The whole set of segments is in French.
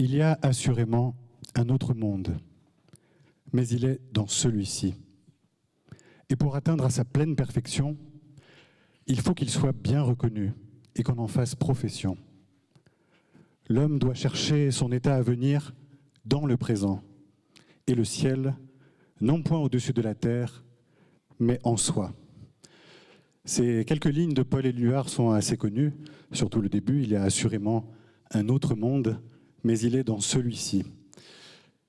Il y a assurément un autre monde, mais il est dans celui-ci. Et pour atteindre à sa pleine perfection, il faut qu'il soit bien reconnu et qu'on en fasse profession. L'homme doit chercher son état à venir dans le présent, et le ciel, non point au-dessus de la terre, mais en soi. Ces quelques lignes de Paul Éluard sont assez connues, surtout le début. Il y a assurément un autre monde, mais il est dans celui-ci.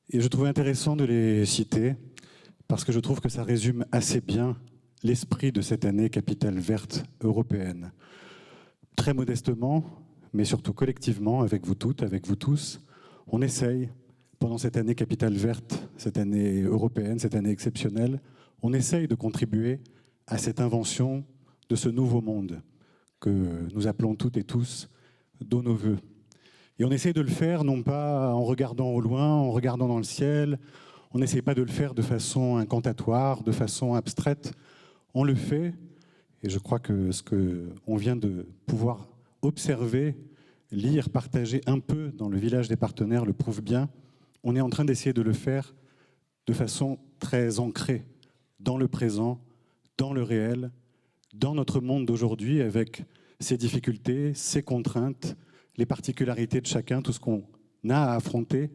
Et je trouvais intéressant de les citer, parce que je trouve que ça résume assez bien l'esprit de cette année capitale verte européenne. Très modestement, mais surtout collectivement, avec vous toutes, avec vous tous, on essaye, pendant cette année capitale verte, cette année européenne, cette année exceptionnelle, on essaye de contribuer à cette invention de ce nouveau monde que nous appelons toutes et tous de nos voeux. Et on essaye de le faire non pas en regardant au loin, en regardant dans le ciel, on n'essaye pas de le faire de façon incantatoire, de façon abstraite, on le fait, et je crois que ce qu'on vient de pouvoir observer, lire, partager un peu dans le village des partenaires le prouve bien, on est en train d'essayer de le faire de façon très ancrée dans le présent, dans le réel, dans notre monde d'aujourd'hui, avec ses difficultés, ses contraintes, les particularités de chacun, tout ce qu'on a à affronter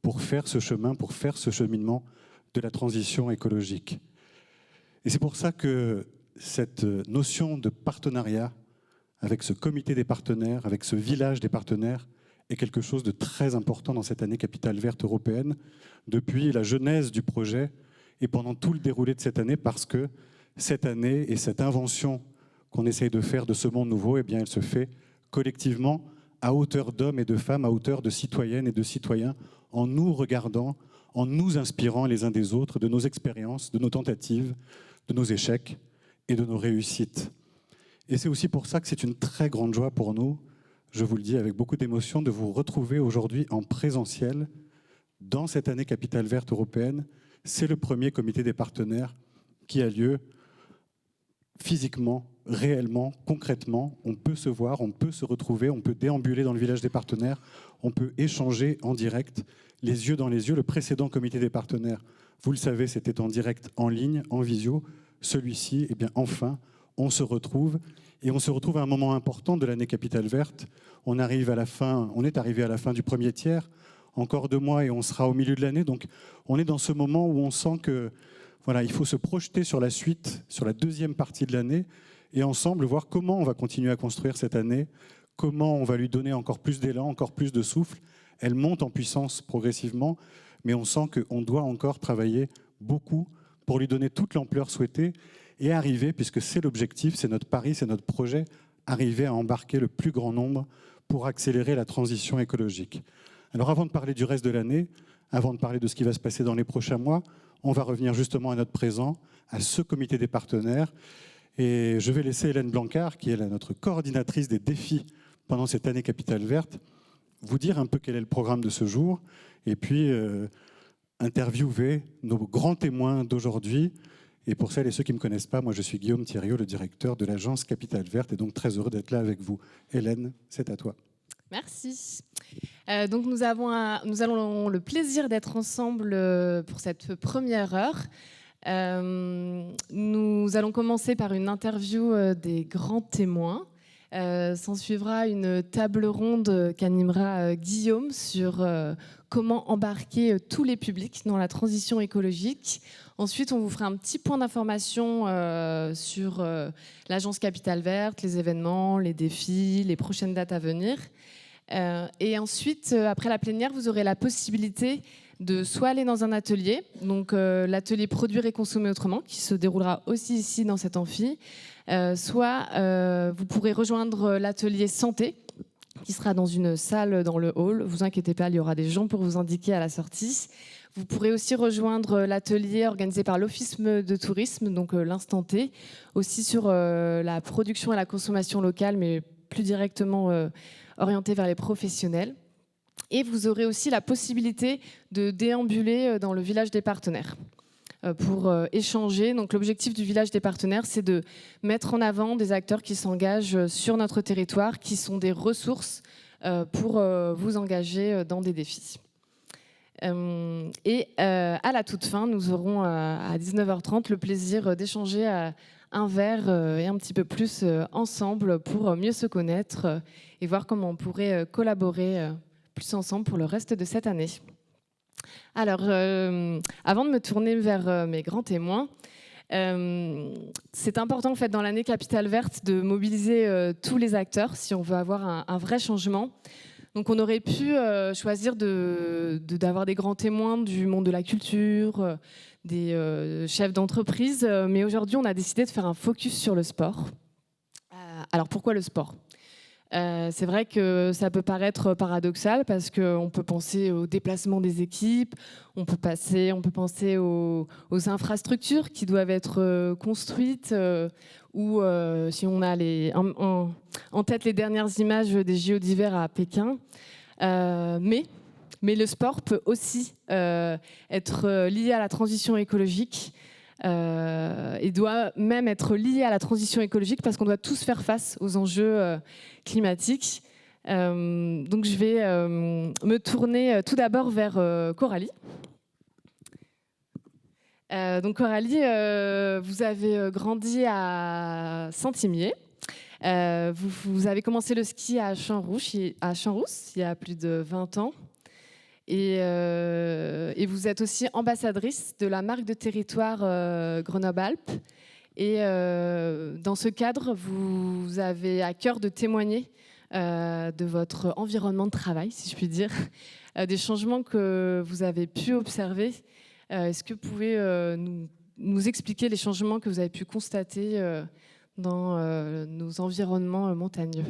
pour faire ce chemin, pour faire ce cheminement de la transition écologique. Et c'est pour ça que cette notion de partenariat avec ce comité des partenaires, avec ce village des partenaires, est quelque chose de très important dans cette année capitale verte européenne, depuis la genèse du projet et pendant tout le déroulé de cette année, parce que cette année et cette invention qu'on essaye de faire de ce monde nouveau, eh bien, elle se fait collectivement à hauteur d'hommes et de femmes, à hauteur de citoyennes et de citoyens, en nous regardant, en nous inspirant les uns des autres, de nos expériences, de nos tentatives, de nos échecs et de nos réussites. Et c'est aussi pour ça que c'est une très grande joie pour nous, je vous le dis avec beaucoup d'émotion, de vous retrouver aujourd'hui en présentiel dans cette année capitale verte européenne. C'est le premier comité des partenaires qui a lieu physiquement, réellement, concrètement. On peut se voir, on peut se retrouver, on peut déambuler dans le village des partenaires, on peut échanger en direct, les yeux dans les yeux. Le précédent comité des partenaires, vous le savez, c'était en direct, en ligne, en visio. Celui-ci, eh bien, enfin, on se retrouve. Et on se retrouve à un moment important de l'année capitale verte. On est arrivé à la fin du premier tiers, encore 2 mois et on sera au milieu de l'année. Donc on est dans ce moment où on sent que voilà, il faut se projeter sur la suite, sur la deuxième partie de l'année, et ensemble voir comment on va continuer à construire cette année, comment on va lui donner encore plus d'élan, encore plus de souffle. Elle monte en puissance progressivement, mais on sent qu'on doit encore travailler beaucoup pour lui donner toute l'ampleur souhaitée et arriver, puisque c'est l'objectif, c'est notre pari, c'est notre projet, arriver à embarquer le plus grand nombre pour accélérer la transition écologique. Alors avant de parler du reste de l'année, avant de parler de ce qui va se passer dans les prochains mois, on va revenir justement à notre présent, à ce comité des partenaires. Et je vais laisser Hélène Blancard, qui est notre coordinatrice des défis pendant cette année capitale verte, vous dire un peu quel est le programme de ce jour, et puis interviewer nos grands témoins d'aujourd'hui. Et pour celles et ceux qui ne me connaissent pas, moi je suis Guillaume Thiriot, le directeur de l'agence Capitale Verte, et donc très heureux d'être là avec vous. Hélène, c'est à toi. Merci. Donc nous allons le plaisir d'être ensemble pour cette première heure. Nous allons commencer par une interview des grands témoins. S'en suivra une table ronde qu'animera Guillaume sur comment embarquer tous les publics dans la transition écologique. Ensuite, on vous fera un petit point d'information sur l'agence Capitale Verte, les événements, les défis, les prochaines dates à venir. Et ensuite, après la plénière, vous aurez la possibilité de soit aller dans un atelier, donc l'atelier Produire et consommer autrement, qui se déroulera aussi ici dans cet amphi, soit vous pourrez rejoindre l'atelier Santé, qui sera dans une salle dans le hall. Vous inquiétez pas, il y aura des gens pour vous indiquer à la sortie. Vous pourrez aussi rejoindre l'atelier organisé par l'Office de tourisme, donc l'Instant T, aussi sur la production et la consommation locale, mais plus directement orienté vers les professionnels. Et vous aurez aussi la possibilité de déambuler dans le village des partenaires pour échanger. Donc l'objectif du village des partenaires, c'est de mettre en avant des acteurs qui s'engagent sur notre territoire, qui sont des ressources pour vous engager dans des défis. Et à la toute fin, nous aurons à 19h30 le plaisir d'échanger un verre et un petit peu plus ensemble pour mieux se connaître et voir comment on pourrait collaborer plus ensemble pour le reste de cette année. Alors, avant de me tourner vers mes grands témoins, c'est important en fait, dans l'année Capitale Verte de mobiliser tous les acteurs si on veut avoir un vrai changement. Donc on aurait pu choisir d'avoir des grands témoins du monde de la culture, des chefs d'entreprise, mais aujourd'hui on a décidé de faire un focus sur le sport. Alors pourquoi le sport ? C'est vrai que ça peut paraître paradoxal parce qu'on peut penser au déplacement des équipes, on peut penser aux infrastructures qui doivent être construites, ou si on a en tête les dernières images des JO d'hiver à Pékin. Mais le sport peut aussi être lié à la transition écologique. Et doit même être lié à la transition écologique parce qu'on doit tous faire face aux enjeux climatiques. Donc je vais me tourner tout d'abord vers Coralie. Donc Coralie, vous avez grandi à Saint-Imier. Vous avez commencé le ski à Champs-Rousse il y a plus de 20 ans. Et vous êtes aussi ambassadrice de la marque de territoire Grenoble-Alpes. Et dans ce cadre, vous avez à cœur de témoigner de votre environnement de travail, si je puis dire, des changements que vous avez pu observer. Est-ce que vous pouvez nous expliquer les changements que vous avez pu constater dans nos environnements montagneux ?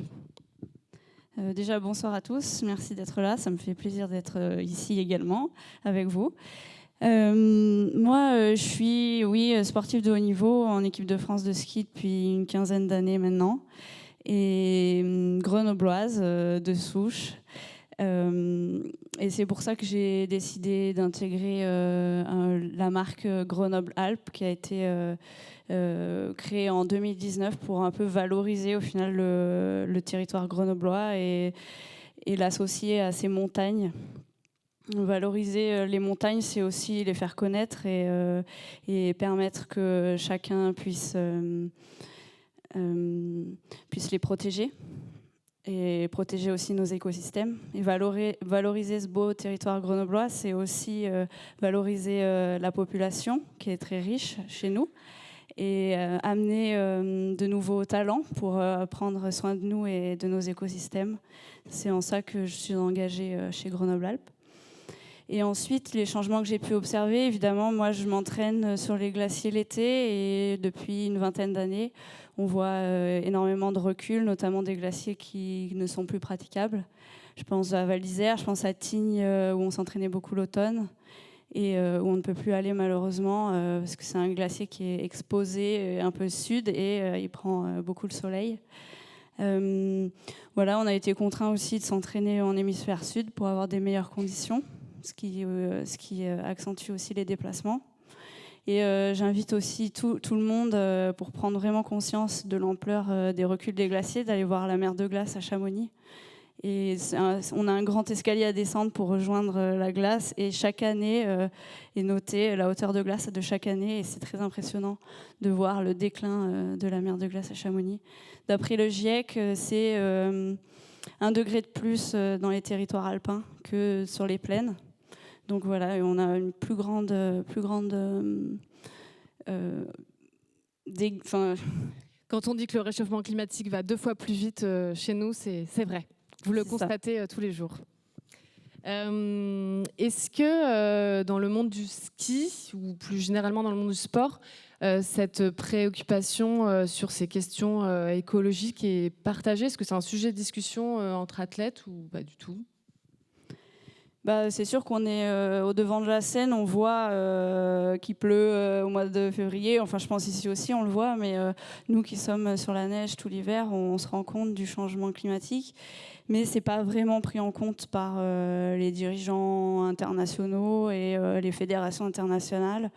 Déjà, bonsoir à tous. Merci d'être là. Ça me fait plaisir d'être ici également avec vous. Moi, je suis sportive de haut niveau en équipe de France de ski depuis une quinzaine d'années maintenant. Et grenobloise de souche. Et c'est pour ça que j'ai décidé d'intégrer la marque Grenoble-Alpes qui a été créée en 2019 pour un peu valoriser au final le territoire grenoblois et l'associer à ces montagnes. Valoriser les montagnes, c'est aussi les faire connaître et permettre que chacun puisse les protéger. Et protéger aussi nos écosystèmes. Et valoriser ce beau territoire grenoblois, c'est aussi valoriser la population, qui est très riche chez nous, et amener de nouveaux talents pour prendre soin de nous et de nos écosystèmes. C'est en ça que je suis engagée chez Grenoble-Alpes. Et ensuite, les changements que j'ai pu observer, évidemment, moi je m'entraîne sur les glaciers l'été et depuis une vingtaine d'années, on voit énormément de recul, notamment des glaciers qui ne sont plus praticables. Je pense à Val d'Isère, je pense à Tignes où on s'entraînait beaucoup l'automne et où on ne peut plus aller malheureusement parce que c'est un glacier qui est exposé un peu sud et il prend beaucoup le soleil. Voilà, on a été contraints aussi de s'entraîner en hémisphère sud pour avoir des meilleures conditions, ce qui accentue aussi les déplacements. Et j'invite aussi tout le monde, pour prendre vraiment conscience de l'ampleur des reculs des glaciers, d'aller voir la mer de glace à Chamonix. Et on a un grand escalier à descendre pour rejoindre la glace. Et chaque année est notée la hauteur de glace de chaque année. Et c'est très impressionnant de voir le déclin de la mer de glace à Chamonix. D'après le GIEC, c'est 1 degré de plus dans les territoires alpins que sur les plaines. Donc voilà, on a une plus grande Quand on dit que le réchauffement climatique va 2 fois plus vite chez nous, c'est vrai. Vous le constatez tous les jours. Est-ce que dans le monde du ski, ou plus généralement dans le monde du sport, cette préoccupation sur ces questions écologiques est partagée ? Est-ce que c'est un sujet de discussion entre athlètes ou pas du tout ? C'est sûr qu'on est au devant de la scène, on voit qu'il pleut au mois de février, enfin je pense ici aussi on le voit, mais nous qui sommes sur la neige tout l'hiver, on se rend compte du changement climatique, mais c'est pas vraiment pris en compte par les dirigeants internationaux et les fédérations internationales.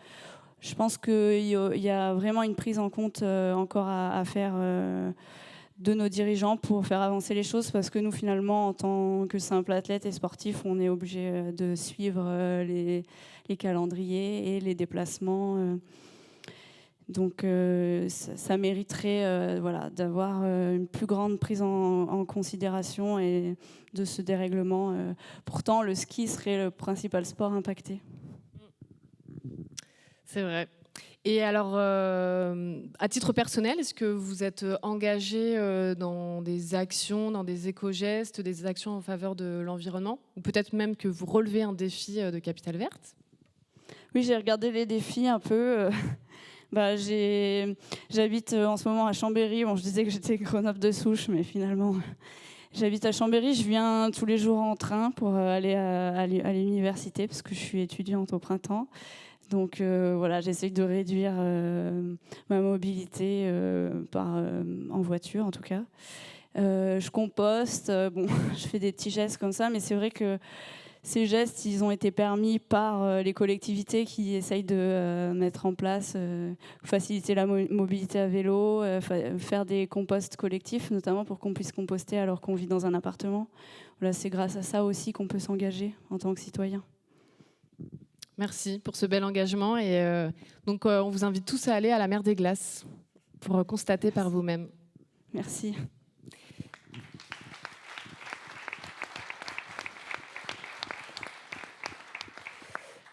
Je pense qu'il y a vraiment une prise en compte encore à faire de nos dirigeants pour faire avancer les choses, parce que nous, finalement, en tant que simple athlète et sportif, on est obligé de suivre les calendriers et les déplacements. Donc ça mériterait d'avoir une plus grande prise en considération et de ce dérèglement. Pourtant, le ski serait le principal sport impacté. C'est vrai. Et alors, à titre personnel, est-ce que vous êtes engagé dans des actions, dans des éco-gestes, des actions en faveur de l'environnement? Ou peut-être même que vous relevez un défi de Capitale Verte? Oui, j'ai regardé les défis un peu. J'habite en ce moment à Chambéry. Bon, je disais que j'étais Grenoble de souche, mais finalement, j'habite à Chambéry. Je viens tous les jours en train pour aller à l'université, parce que je suis étudiante au printemps. Donc j'essaye de réduire ma mobilité en voiture en tout cas. Je composte, je fais des petits gestes comme ça, mais c'est vrai que ces gestes, ils ont été permis par les collectivités qui essayent de mettre en place, faciliter la mobilité à vélo, faire des composts collectifs, notamment pour qu'on puisse composter alors qu'on vit dans un appartement. Voilà, c'est grâce à ça aussi qu'on peut s'engager en tant que citoyen. Merci pour ce bel engagement. Et donc, on vous invite tous à aller à la mer des Glaces pour constater par vous-même. Merci.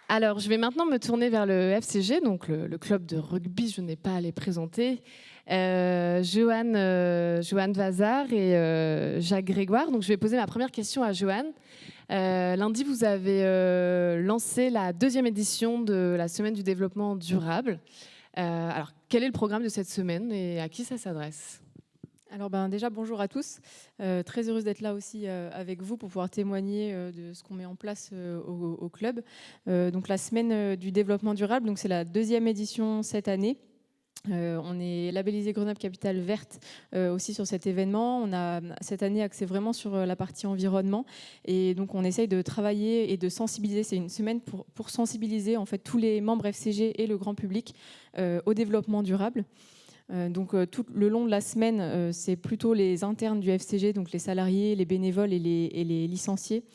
Alors, je vais maintenant me tourner vers le FCG, donc le club de rugby. Je n'ai pas à les présenter. Johan Vazar et Jacques Grégoire. Donc, je vais poser ma première question à Johan. Lundi, vous avez lancé la 2e édition de la Semaine du développement durable. Alors, quel est le programme de cette semaine et à qui ça s'adresse ? Alors déjà, bonjour à tous. Très heureuse d'être là aussi avec vous pour pouvoir témoigner de ce qu'on met en place au club. Donc la Semaine du développement durable, donc c'est la 2e édition cette année. On est labellisé Grenoble Capitale Verte aussi sur cet événement. On a cette année axé vraiment sur la partie environnement et donc on essaye de travailler et de sensibiliser. C'est une semaine pour sensibiliser en fait tous les membres FCG et le grand public au développement durable. Donc tout le long de la semaine, c'est plutôt les internes du FCG, donc les salariés, les bénévoles et les licenciés,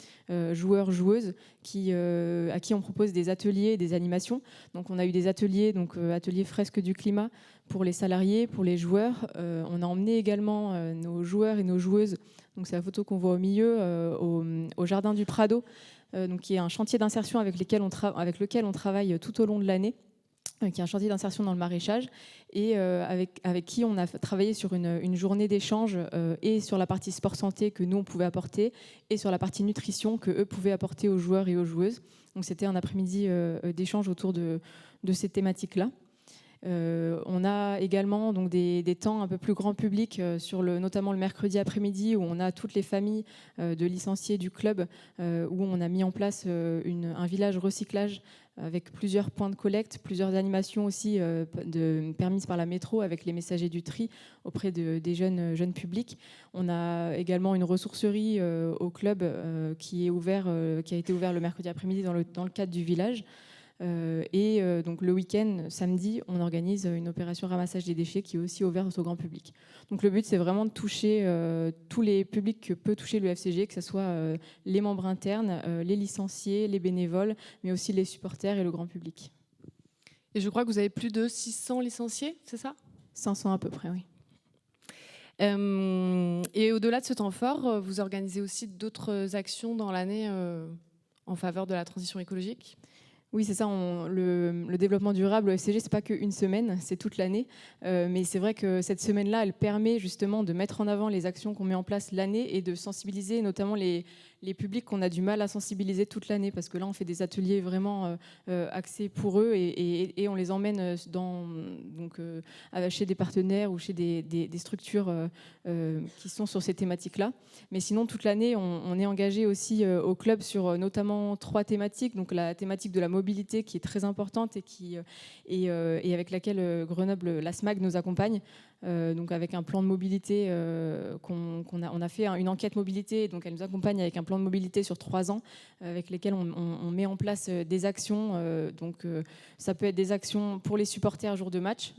joueurs, joueuses, à qui on propose des ateliers et des animations. Donc on a eu des ateliers, ateliers fresques du climat pour les salariés, pour les joueurs. On a emmené également nos joueurs et nos joueuses, donc c'est la photo qu'on voit au milieu, au Jardin du Prado, donc qui est un chantier d'insertion avec lequel on travaille tout au long de l'année, qui est un chantier d'insertion dans le maraîchage, et avec qui on a travaillé sur une journée d'échange et sur la partie sport-santé que nous, on pouvait apporter, et sur la partie nutrition que eux pouvaient apporter aux joueurs et aux joueuses. Donc c'était un après-midi d'échange autour de ces thématiques-là. On a également donc des temps un peu plus grand public, notamment le mercredi après-midi, où on a toutes les familles de licenciés du club, où on a mis en place un village recyclage avec plusieurs points de collecte, plusieurs animations aussi permises par la métro avec les messagers du tri auprès des jeunes publics. On a également une ressourcerie au club qui a été ouvert le mercredi après-midi dans le cadre du village. Donc le week-end, samedi, on organise une opération ramassage des déchets qui est aussi ouverte au grand public. Donc le but, c'est vraiment de toucher tous les publics que peut toucher le FCG, que ce soit les membres internes, les licenciés, les bénévoles, mais aussi les supporters et le grand public. Et je crois que vous avez plus de 600 licenciés, c'est ça ? 500 à peu près, oui. Et au-delà de ce temps fort, vous organisez aussi d'autres actions dans l'année en faveur de la transition écologique ? Oui, c'est ça. Le développement durable au FCG, c'est pas qu'une semaine, c'est toute l'année. Mais c'est vrai que cette semaine-là, elle permet justement de mettre en avant les actions qu'on met en place l'année et de sensibiliser notamment les publics qu'on a du mal à sensibiliser toute l'année, parce que là, on fait des ateliers vraiment axés pour eux et on les emmène chez des partenaires ou chez des structures qui sont sur ces thématiques-là. Mais sinon, toute l'année, on est engagé aussi au club sur notamment 3 thématiques. Donc la thématique de la mobilité qui est très importante et avec laquelle Grenoble, la SMAG, nous accompagne. Donc avec un plan de mobilité on a fait une enquête mobilité, donc elle nous accompagne avec un plan de mobilité sur 3 ans avec lesquels on met en place des actions. Donc, ça peut être des actions pour les supporters jour de match,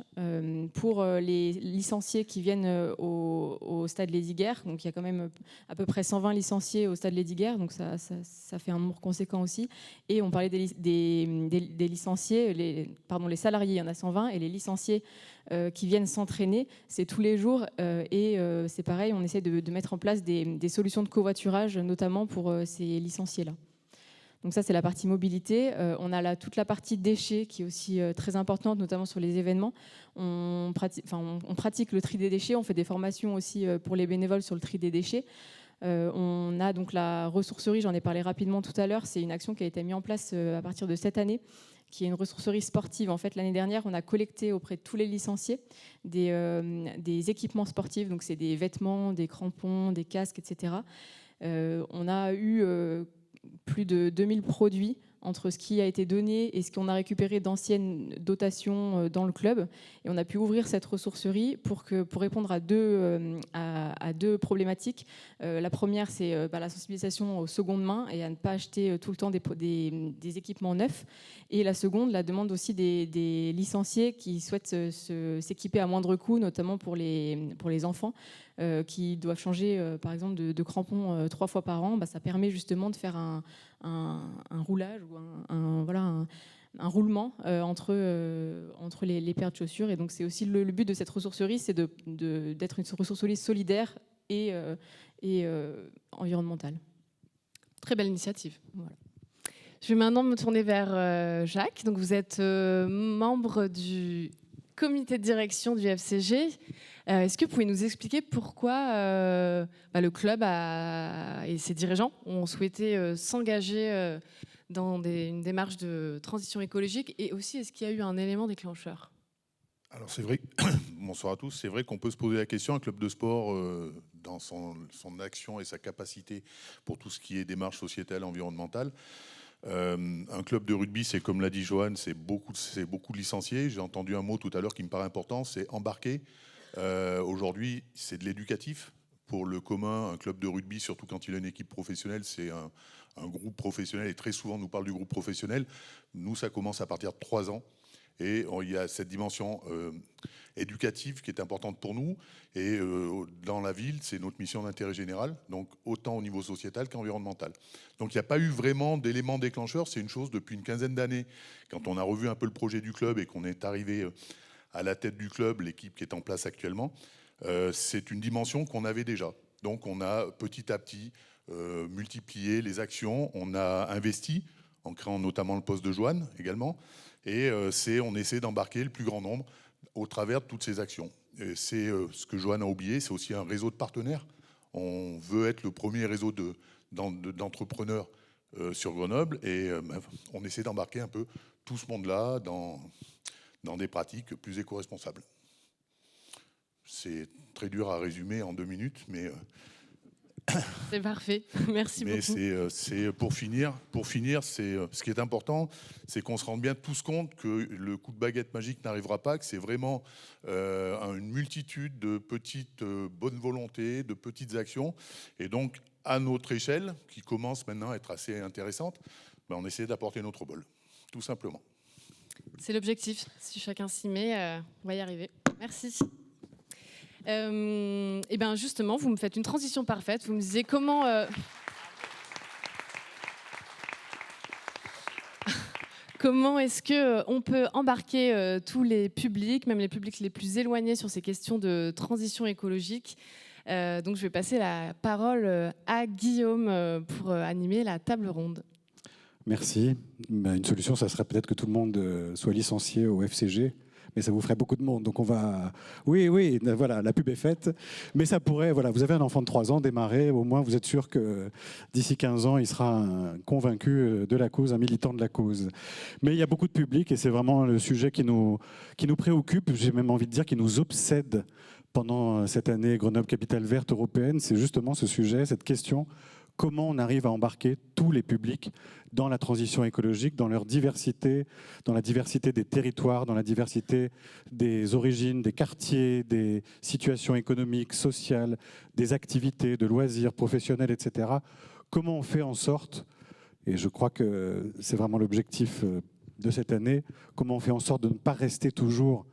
pour les licenciés qui viennent au stade Lesdiguières. Donc, il y a quand même à peu près 120 licenciés au stade Lesdiguières, donc ça fait un nombre conséquent aussi. Et on parlait des licenciés, les salariés, il y en a 120, et les licenciés qui viennent s'entraîner, c'est tous les jours. Et c'est pareil, on essaie de mettre en place des solutions de covoiturage, notamment pour ces licenciés-là. Donc ça, c'est la partie mobilité. On a toute la partie déchets qui est aussi très importante, notamment sur les événements. On pratique le tri des déchets, on fait des formations aussi pour les bénévoles sur le tri des déchets. On a donc la ressourcerie, j'en ai parlé rapidement tout à l'heure, c'est une action qui a été mise en place à partir de cette année, qui est une ressourcerie sportive. En fait, l'année dernière, on a collecté auprès de tous les licenciés des équipements sportifs, donc c'est des vêtements, des crampons, des casques, etc. On a eu plus de 2000 produits entre ce qui a été donné et ce qu'on a récupéré d'anciennes dotations dans le club. Et on a pu ouvrir cette ressourcerie pour répondre à deux problématiques. La première, c'est la sensibilisation aux secondes mains et à ne pas acheter tout le temps des équipements neufs. Et la seconde, la demande aussi des licenciés qui souhaitent s'équiper à moindre coût, notamment pour les enfants qui doivent changer, par exemple, de crampons 3 fois par an. Ça permet justement de faire un roulage ou un roulement entre les paires de chaussures. Et donc c'est aussi le but de cette ressourcerie, c'est d'être une ressourcerie solidaire et environnementale. Très belle initiative. Voilà. Je vais maintenant me tourner vers Jacques. Donc vous êtes membre du comité de direction du FCG. Est-ce que vous pouvez nous expliquer pourquoi le club et ses dirigeants ont souhaité s'engager dans une démarche de transition écologique, et aussi est-ce qu'il y a eu un élément déclencheur? Alors c'est vrai, bonsoir à tous, c'est vrai qu'on peut se poser la question, un club de sport dans son action et sa capacité pour tout ce qui est démarche sociétale, environnementale. Un club de rugby, c'est comme l'a dit Johan, c'est beaucoup de licenciés. J'ai entendu un mot tout à l'heure qui me paraît important, c'est embarquer. Aujourd'hui, c'est de l'éducatif. Pour le commun, un club de rugby, surtout quand il a une équipe professionnelle, c'est un groupe professionnel, et très souvent on nous parle du groupe professionnel. Nous, ça commence à partir de 3 ans. Et il y a cette dimension éducative qui est importante pour nous. Et dans la ville, c'est notre mission d'intérêt général, donc autant au niveau sociétal qu'environnemental. Donc il n'y a pas eu vraiment d'élément déclencheur. C'est une chose depuis une quinzaine d'années, quand on a revu un peu le projet du club et qu'on est arrivé à la tête du club, l'équipe qui est en place actuellement, c'est une dimension qu'on avait déjà. Donc on a petit à petit multiplié les actions, on a investi en créant notamment le poste de Joanne également. Et on essaie d'embarquer le plus grand nombre au travers de toutes ces actions. Et c'est ce que Joanne a oublié, c'est aussi un réseau de partenaires. On veut être le premier réseau d'entrepreneurs sur Grenoble, et on essaie d'embarquer un peu tout ce monde-là dans des pratiques plus éco-responsables. C'est très dur à résumer en 2 minutes, mais... C'est parfait, merci beaucoup. Mais c'est pour finir, ce qui est important, c'est qu'on se rende bien tous compte que le coup de baguette magique n'arrivera pas, que c'est vraiment une multitude de petites bonnes volontés, de petites actions. Et donc, à notre échelle, qui commence maintenant à être assez intéressante, on essaie d'apporter notre bol, tout simplement. C'est l'objectif. Si chacun s'y met, on va y arriver. Merci. Et bien justement, vous me faites une transition parfaite. Vous me disiez comment est-ce qu'on peut embarquer tous les publics, même les publics les plus éloignés, sur ces questions de transition écologique. Donc je vais passer la parole à Guillaume pour animer la table ronde. Merci. Une solution, ça serait peut-être que tout le monde soit licencié au FCG. Mais ça vous ferait beaucoup de monde. Donc on va... Oui, voilà, la pub est faite. Mais ça pourrait, voilà, vous avez un enfant de 3 ans, démarrer, au moins vous êtes sûr que d'ici 15 ans, il sera convaincu de la cause, un militant de la cause. Mais il y a beaucoup de public et c'est vraiment le sujet qui nous préoccupe, j'ai même envie de dire qui nous obsède pendant cette année Grenoble Capitale Verte Européenne. C'est justement ce sujet, cette question. Comment on arrive à embarquer tous les publics dans la transition écologique, dans leur diversité, dans la diversité des territoires, dans la diversité des origines, des quartiers, des situations économiques, sociales, des activités, de loisirs, professionnels, etc. comment on fait en sorte, et je crois que c'est vraiment l'objectif de cette année, comment on fait en sorte de ne pas rester toujours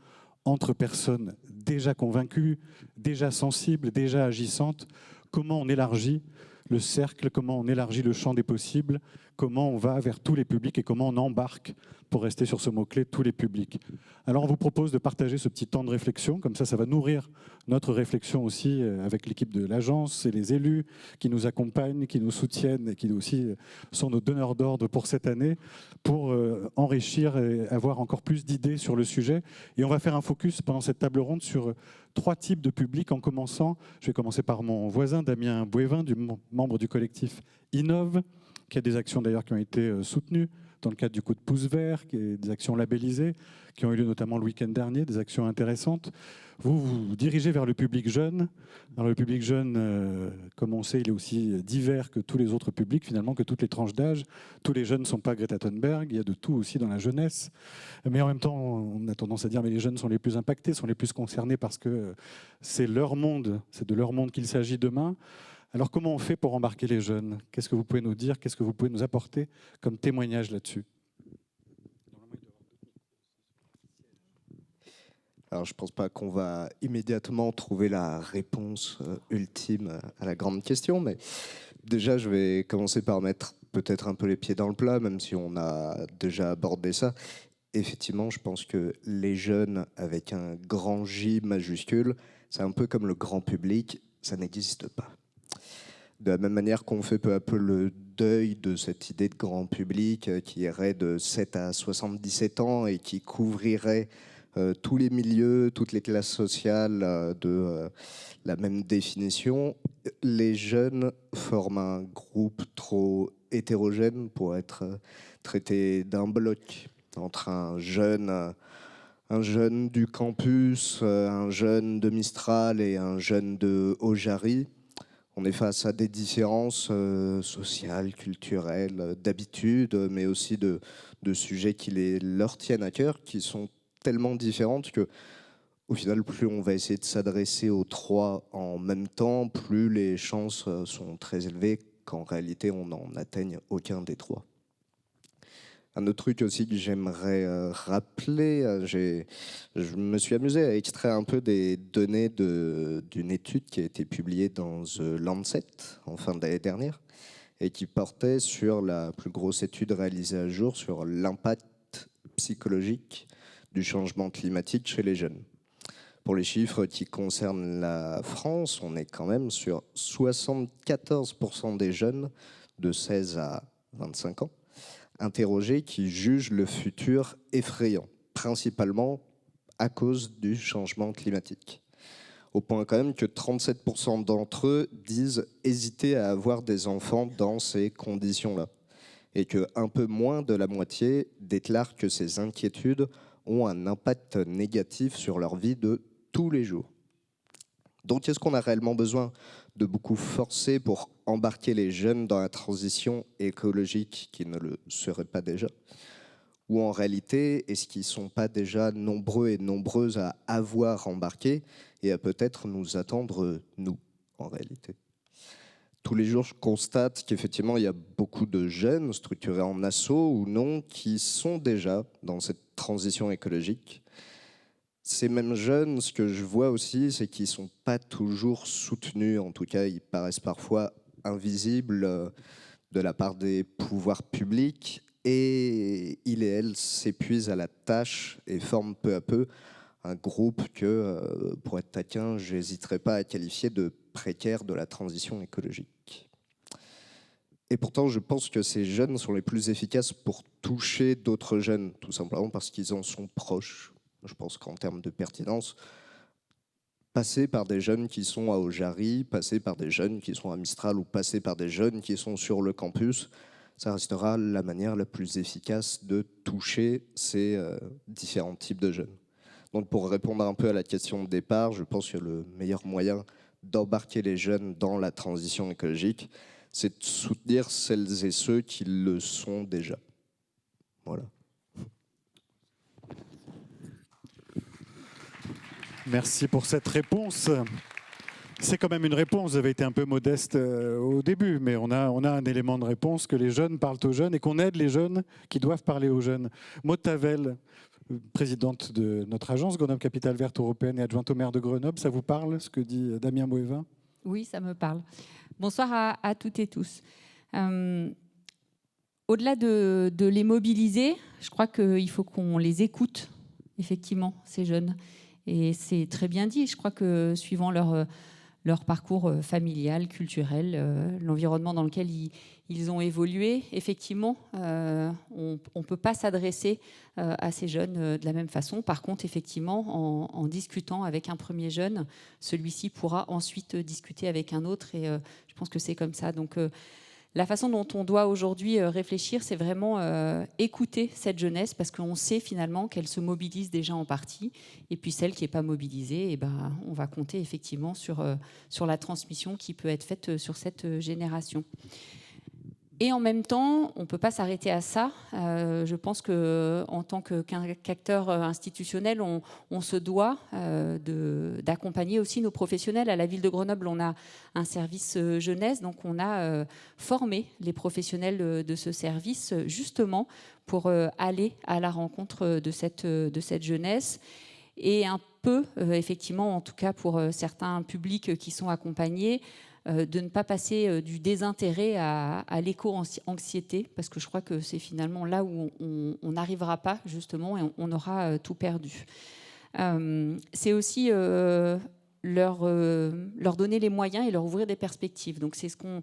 entre personnes déjà convaincues, déjà sensibles, déjà agissantes, comment on élargit le cercle, comment on élargit le champ des possibles, comment on va vers tous les publics et comment on embarque, pour rester sur ce mot-clé, tous les publics. Alors on vous propose de partager ce petit temps de réflexion, comme ça va nourrir notre réflexion aussi avec l'équipe de l'agence et les élus qui nous accompagnent, qui nous soutiennent et qui aussi sont nos donneurs d'ordre pour cette année, pour enrichir et avoir encore plus d'idées sur le sujet. Et on va faire un focus pendant cette table ronde sur 3 types de publics, en commençant, je vais commencer par mon voisin Damien Bouévin, membre du collectif Innove, qui a des actions d'ailleurs qui ont été soutenues dans le cadre du coup de pouce vert, qui est des actions labellisées, qui ont eu lieu notamment le week-end dernier, des actions intéressantes. Vous vous dirigez vers le public jeune. Alors le public jeune, comme on sait, il est aussi divers que tous les autres publics, finalement, que toutes les tranches d'âge. Tous les jeunes ne sont pas Greta Thunberg, il y a de tout aussi dans la jeunesse. Mais en même temps, on a tendance à dire que les jeunes sont les plus impactés, sont les plus concernés parce que c'est leur monde, c'est de leur monde qu'il s'agit demain. Alors comment on fait pour embarquer les jeunes? Qu'est-ce que vous pouvez nous dire? Qu'est-ce que vous pouvez nous apporter comme témoignage là-dessus? Alors, je ne pense pas qu'on va immédiatement trouver la réponse ultime à la grande question, mais déjà, je vais commencer par mettre peut-être un peu les pieds dans le plat, même si on a déjà abordé ça. Effectivement, je pense que les jeunes, avec un grand J majuscule, c'est un peu comme le grand public, ça n'existe pas. De la même manière qu'on fait peu à peu le deuil de cette idée de grand public qui irait de 7 à 77 ans et qui couvrirait tous les milieux, toutes les classes sociales de la même définition, les jeunes forment un groupe trop hétérogène pour être traité d'un bloc entre un jeune du campus, un jeune de Mistral et un jeune de Ojari. On est face à des différences sociales, culturelles, d'habitude, mais aussi de sujets qui leur tiennent à cœur, qui sont tellement différentes que, au final, plus on va essayer de s'adresser aux 3 en même temps, plus les chances sont très élevées qu'en réalité on n'en atteigne aucun des 3. Un autre truc aussi que j'aimerais rappeler, je me suis amusé à extraire un peu des données d'une étude qui a été publiée dans The Lancet en fin d'année dernière et qui portait sur la plus grosse étude réalisée à jour sur l'impact psychologique du changement climatique chez les jeunes. Pour les chiffres qui concernent la France, on est quand même sur 74% des jeunes de 16 à 25 ans interrogés qui jugent le futur effrayant, principalement à cause du changement climatique. Au point quand même que 37% d'entre eux disent hésiter à avoir des enfants dans ces conditions-là. Et qu'un peu moins de la moitié déclarent que ces inquiétudes ont un impact négatif sur leur vie de tous les jours. Donc, est-ce qu'on a réellement besoin de beaucoup forcer pour embarquer les jeunes dans la transition écologique qui ne le serait pas déjà? Ou en réalité, est-ce qu'ils ne sont pas déjà nombreux et nombreuses à avoir embarqué et à peut-être nous attendre, nous, en réalité? Tous les jours, je constate qu'effectivement, il y a beaucoup de jeunes structurés en asso ou non qui sont déjà dans cette transition écologique. Ces mêmes jeunes, ce que je vois aussi, c'est qu'ils ne sont pas toujours soutenus. En tout cas, ils paraissent parfois invisibles de la part des pouvoirs publics. Et ils et elles s'épuisent à la tâche et forment peu à peu un groupe que, pour être taquin, je n'hésiterai pas à qualifier de précaire de la transition écologique. Et pourtant, je pense que ces jeunes sont les plus efficaces pour toucher d'autres jeunes, tout simplement parce qu'ils en sont proches. Je pense qu'en termes de pertinence, passer par des jeunes qui sont à Ojari, passer par des jeunes qui sont à Mistral ou passer par des jeunes qui sont sur le campus, ça restera la manière la plus efficace de toucher ces différents types de jeunes. Donc pour répondre un peu à la question de départ, je pense que le meilleur moyen d'embarquer les jeunes dans la transition écologique, c'est de soutenir celles et ceux qui le sont déjà. Voilà. Merci pour cette réponse. C'est quand même une réponse. Vous avez été un peu modeste au début, mais on a un élément de réponse, que les jeunes parlent aux jeunes et qu'on aide les jeunes qui doivent parler aux jeunes. Maud Tavel, présidente de notre agence Grenoble Capitale Verte Européenne et adjointe au maire de Grenoble, ça vous parle ce que dit Damien Boévin? Oui, ça me parle. Bonsoir à toutes et tous. Au-delà de les mobiliser, je crois qu'il faut qu'on les écoute, effectivement, ces jeunes. Et c'est très bien dit. Je crois que suivant leur parcours familial, culturel, l'environnement dans lequel ils ont évolué, effectivement, on ne peut pas s'adresser à ces jeunes de la même façon. Par contre, effectivement, en discutant avec un premier jeune, celui-ci pourra ensuite discuter avec un autre. Et je pense que c'est comme ça. Donc, la façon dont on doit aujourd'hui réfléchir, c'est vraiment écouter cette jeunesse, parce qu'on sait finalement qu'elle se mobilise déjà en partie. Et puis celle qui n'est pas mobilisée, eh ben, on va compter effectivement sur la transmission qui peut être faite sur cette génération. Et en même temps, on ne peut pas s'arrêter à ça. Je pense qu'en tant qu'acteur institutionnel, on se doit d'accompagner aussi nos professionnels. À la ville de Grenoble, on a un service jeunesse, donc on a formé les professionnels de ce service justement pour aller à la rencontre de cette jeunesse. Et un peu, effectivement, en tout cas pour certains publics qui sont accompagnés, de ne pas passer du désintérêt à l'éco-anxiété, parce que je crois que c'est finalement là où on n'arrivera pas, justement, et on aura tout perdu. C'est aussi leur donner les moyens et leur ouvrir des perspectives. Donc c'est ce qu'on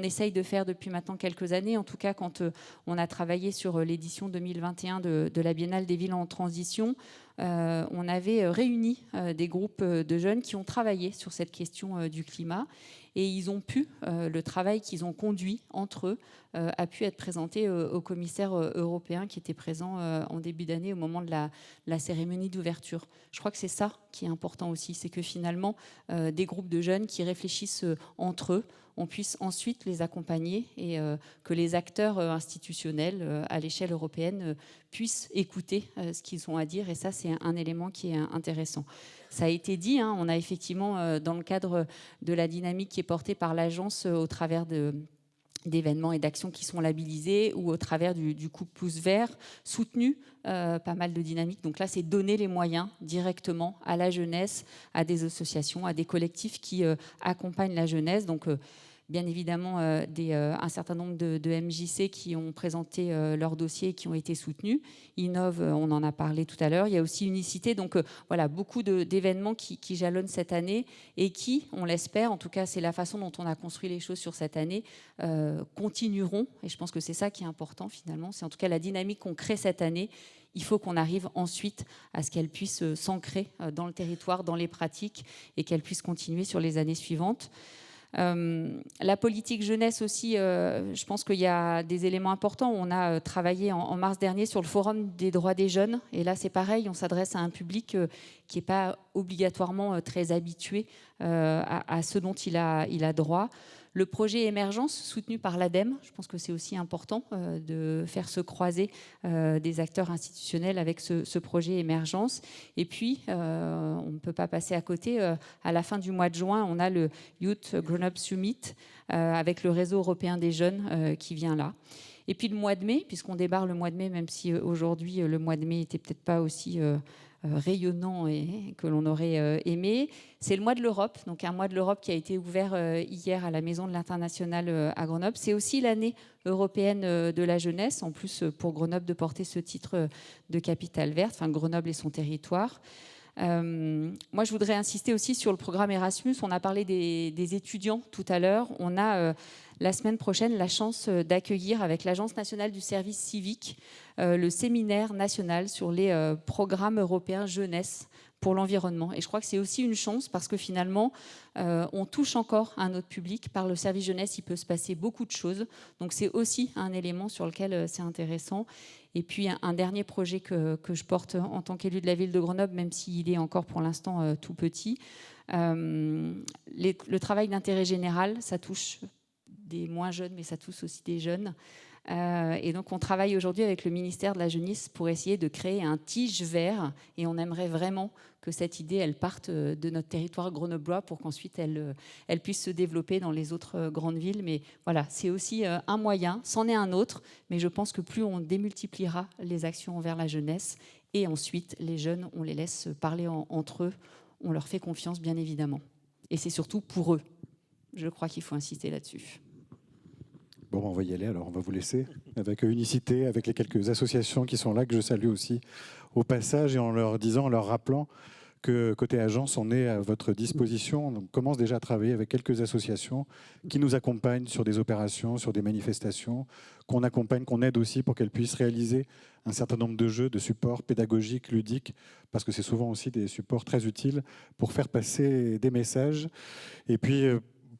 essaye de faire depuis maintenant quelques années. En tout cas, quand on a travaillé sur l'édition 2021 de la Biennale des villes en transition, on avait réuni des groupes de jeunes qui ont travaillé sur cette question du climat. Et ils ont pu, le travail qu'ils ont conduit entre eux, a pu être présenté au commissaire européen qui était présent en début d'année au moment de la cérémonie d'ouverture. Je crois que c'est ça qui est important aussi, c'est que finalement, des groupes de jeunes qui réfléchissent entre eux, on puisse ensuite les accompagner et que les acteurs institutionnels à l'échelle européenne puissent écouter ce qu'ils ont à dire. Et ça, c'est un élément qui est intéressant. Ça a été dit, hein, on a effectivement, dans le cadre de la dynamique qui est portée par l'agence au travers d'événements et d'actions qui sont labellisés ou au travers du coup pouce vert, soutenu pas mal de dynamiques. Donc là, c'est donner les moyens directement à la jeunesse, à des associations, à des collectifs qui accompagnent la jeunesse. Donc bien évidemment un certain nombre de MJC qui ont présenté leurs dossiers et qui ont été soutenus. Innov, on en a parlé tout à l'heure. Il y a aussi Unicité. Donc voilà, beaucoup d'événements qui jalonnent cette année et qui, on l'espère, en tout cas c'est la façon dont on a construit les choses sur cette année, continueront. Et je pense que c'est ça qui est important finalement. C'est en tout cas la dynamique qu'on crée cette année. Il faut qu'on arrive ensuite à ce qu'elle puisse s'ancrer dans le territoire, dans les pratiques et qu'elle puisse continuer sur les années suivantes. La politique jeunesse aussi, je pense qu'il y a des éléments importants. On a travaillé en mars dernier sur le forum des droits des jeunes. Et là, c'est pareil, on s'adresse à un public qui n'est pas obligatoirement très habitué à ce dont il a droit. Le projet Émergence, soutenu par l'ADEME, je pense que c'est aussi important de faire se croiser des acteurs institutionnels avec ce projet Émergence. Et puis, on ne peut pas passer à côté. À la fin du mois de juin, on a le Youth Grenoble Summit avec le réseau européen des jeunes qui vient là. Et puis le mois de mai, puisqu'on débarre le mois de mai, même si aujourd'hui le mois de mai n'était peut-être pas aussi rayonnant et que l'on aurait aimé. C'est le mois de l'Europe, donc un mois de l'Europe qui a été ouvert hier à la Maison de l'International à Grenoble. C'est aussi l'année européenne de la jeunesse, en plus pour Grenoble de porter ce titre de capitale verte, enfin Grenoble et son territoire. Moi, je voudrais insister aussi sur le programme Erasmus. On a parlé des étudiants tout à l'heure. On a la semaine prochaine la chance d'accueillir avec l'Agence nationale du service civique le séminaire national sur les programmes européens jeunesse pour l'environnement. Et je crois que c'est aussi une chance parce que finalement, on touche encore un autre public. Par le service jeunesse, il peut se passer beaucoup de choses. Donc c'est aussi un élément sur lequel c'est intéressant. Et puis un dernier projet que je porte en tant qu'élu de la ville de Grenoble, même s'il est encore pour l'instant tout petit. Le travail d'intérêt général, ça touche des moins jeunes, mais ça touche aussi des jeunes. Et donc on travaille aujourd'hui avec le ministère de la Jeunesse pour essayer de créer un tige vert, et on aimerait vraiment que cette idée elle parte de notre territoire grenoblois pour qu'ensuite elle puisse se développer dans les autres grandes villes. Mais voilà, c'est aussi un moyen, c'en est un autre, mais je pense que plus on démultipliera les actions envers la jeunesse, et ensuite les jeunes, on les laisse parler entre eux, on leur fait confiance bien évidemment. Et c'est surtout pour eux. Je crois qu'il faut insister là-dessus. Bon, on va y aller, alors on va vous laisser avec Unicité, avec les quelques associations qui sont là, que je salue aussi au passage, et en leur disant, en leur rappelant que côté agence, on est à votre disposition. On commence déjà à travailler avec quelques associations qui nous accompagnent sur des opérations, sur des manifestations, qu'on accompagne, qu'on aide aussi pour qu'elles puissent réaliser un certain nombre de jeux, de supports pédagogiques, ludiques, parce que c'est souvent aussi des supports très utiles pour faire passer des messages. Et puis,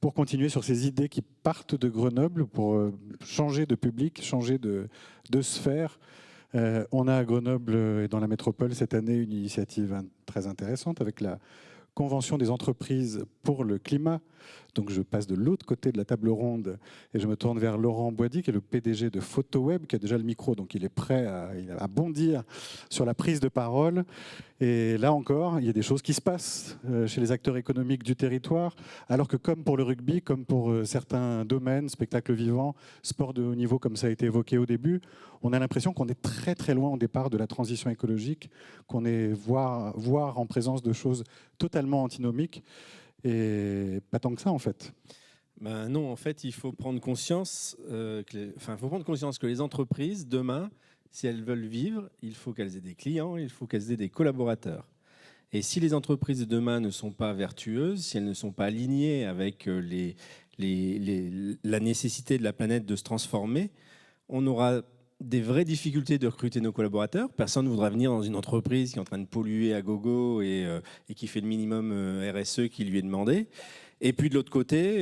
pour continuer sur ces idées qui partent de Grenoble, pour changer de public, changer de sphère. On a à Grenoble et dans la métropole cette année une initiative très intéressante avec la Convention des entreprises pour le climat. Donc je passe de l'autre côté de la table ronde et je me tourne vers Laurent Boisdy, qui est le PDG de PhotoWeb, qui a déjà le micro, donc il est prêt à bondir sur la prise de parole. Et là encore, il y a des choses qui se passent chez les acteurs économiques du territoire, alors que comme pour le rugby, comme pour certains domaines, spectacles vivants, sport de haut niveau, comme ça a été évoqué au début, on a l'impression qu'on est très très loin au départ de la transition écologique, qu'on est voire en présence de choses totalement antinomiques. Et pas tant que ça, en fait. Ben non, en fait, il faut prendre conscience, que les entreprises, demain, si elles veulent vivre, il faut qu'elles aient des clients, il faut qu'elles aient des collaborateurs. Et si les entreprises de demain ne sont pas vertueuses, si elles ne sont pas alignées avec la nécessité de la planète de se transformer, on aura des vraies difficultés de recruter nos collaborateurs. Personne ne voudra venir dans une entreprise qui est en train de polluer à gogo et qui fait le minimum RSE qui lui est demandé. Et puis de l'autre côté,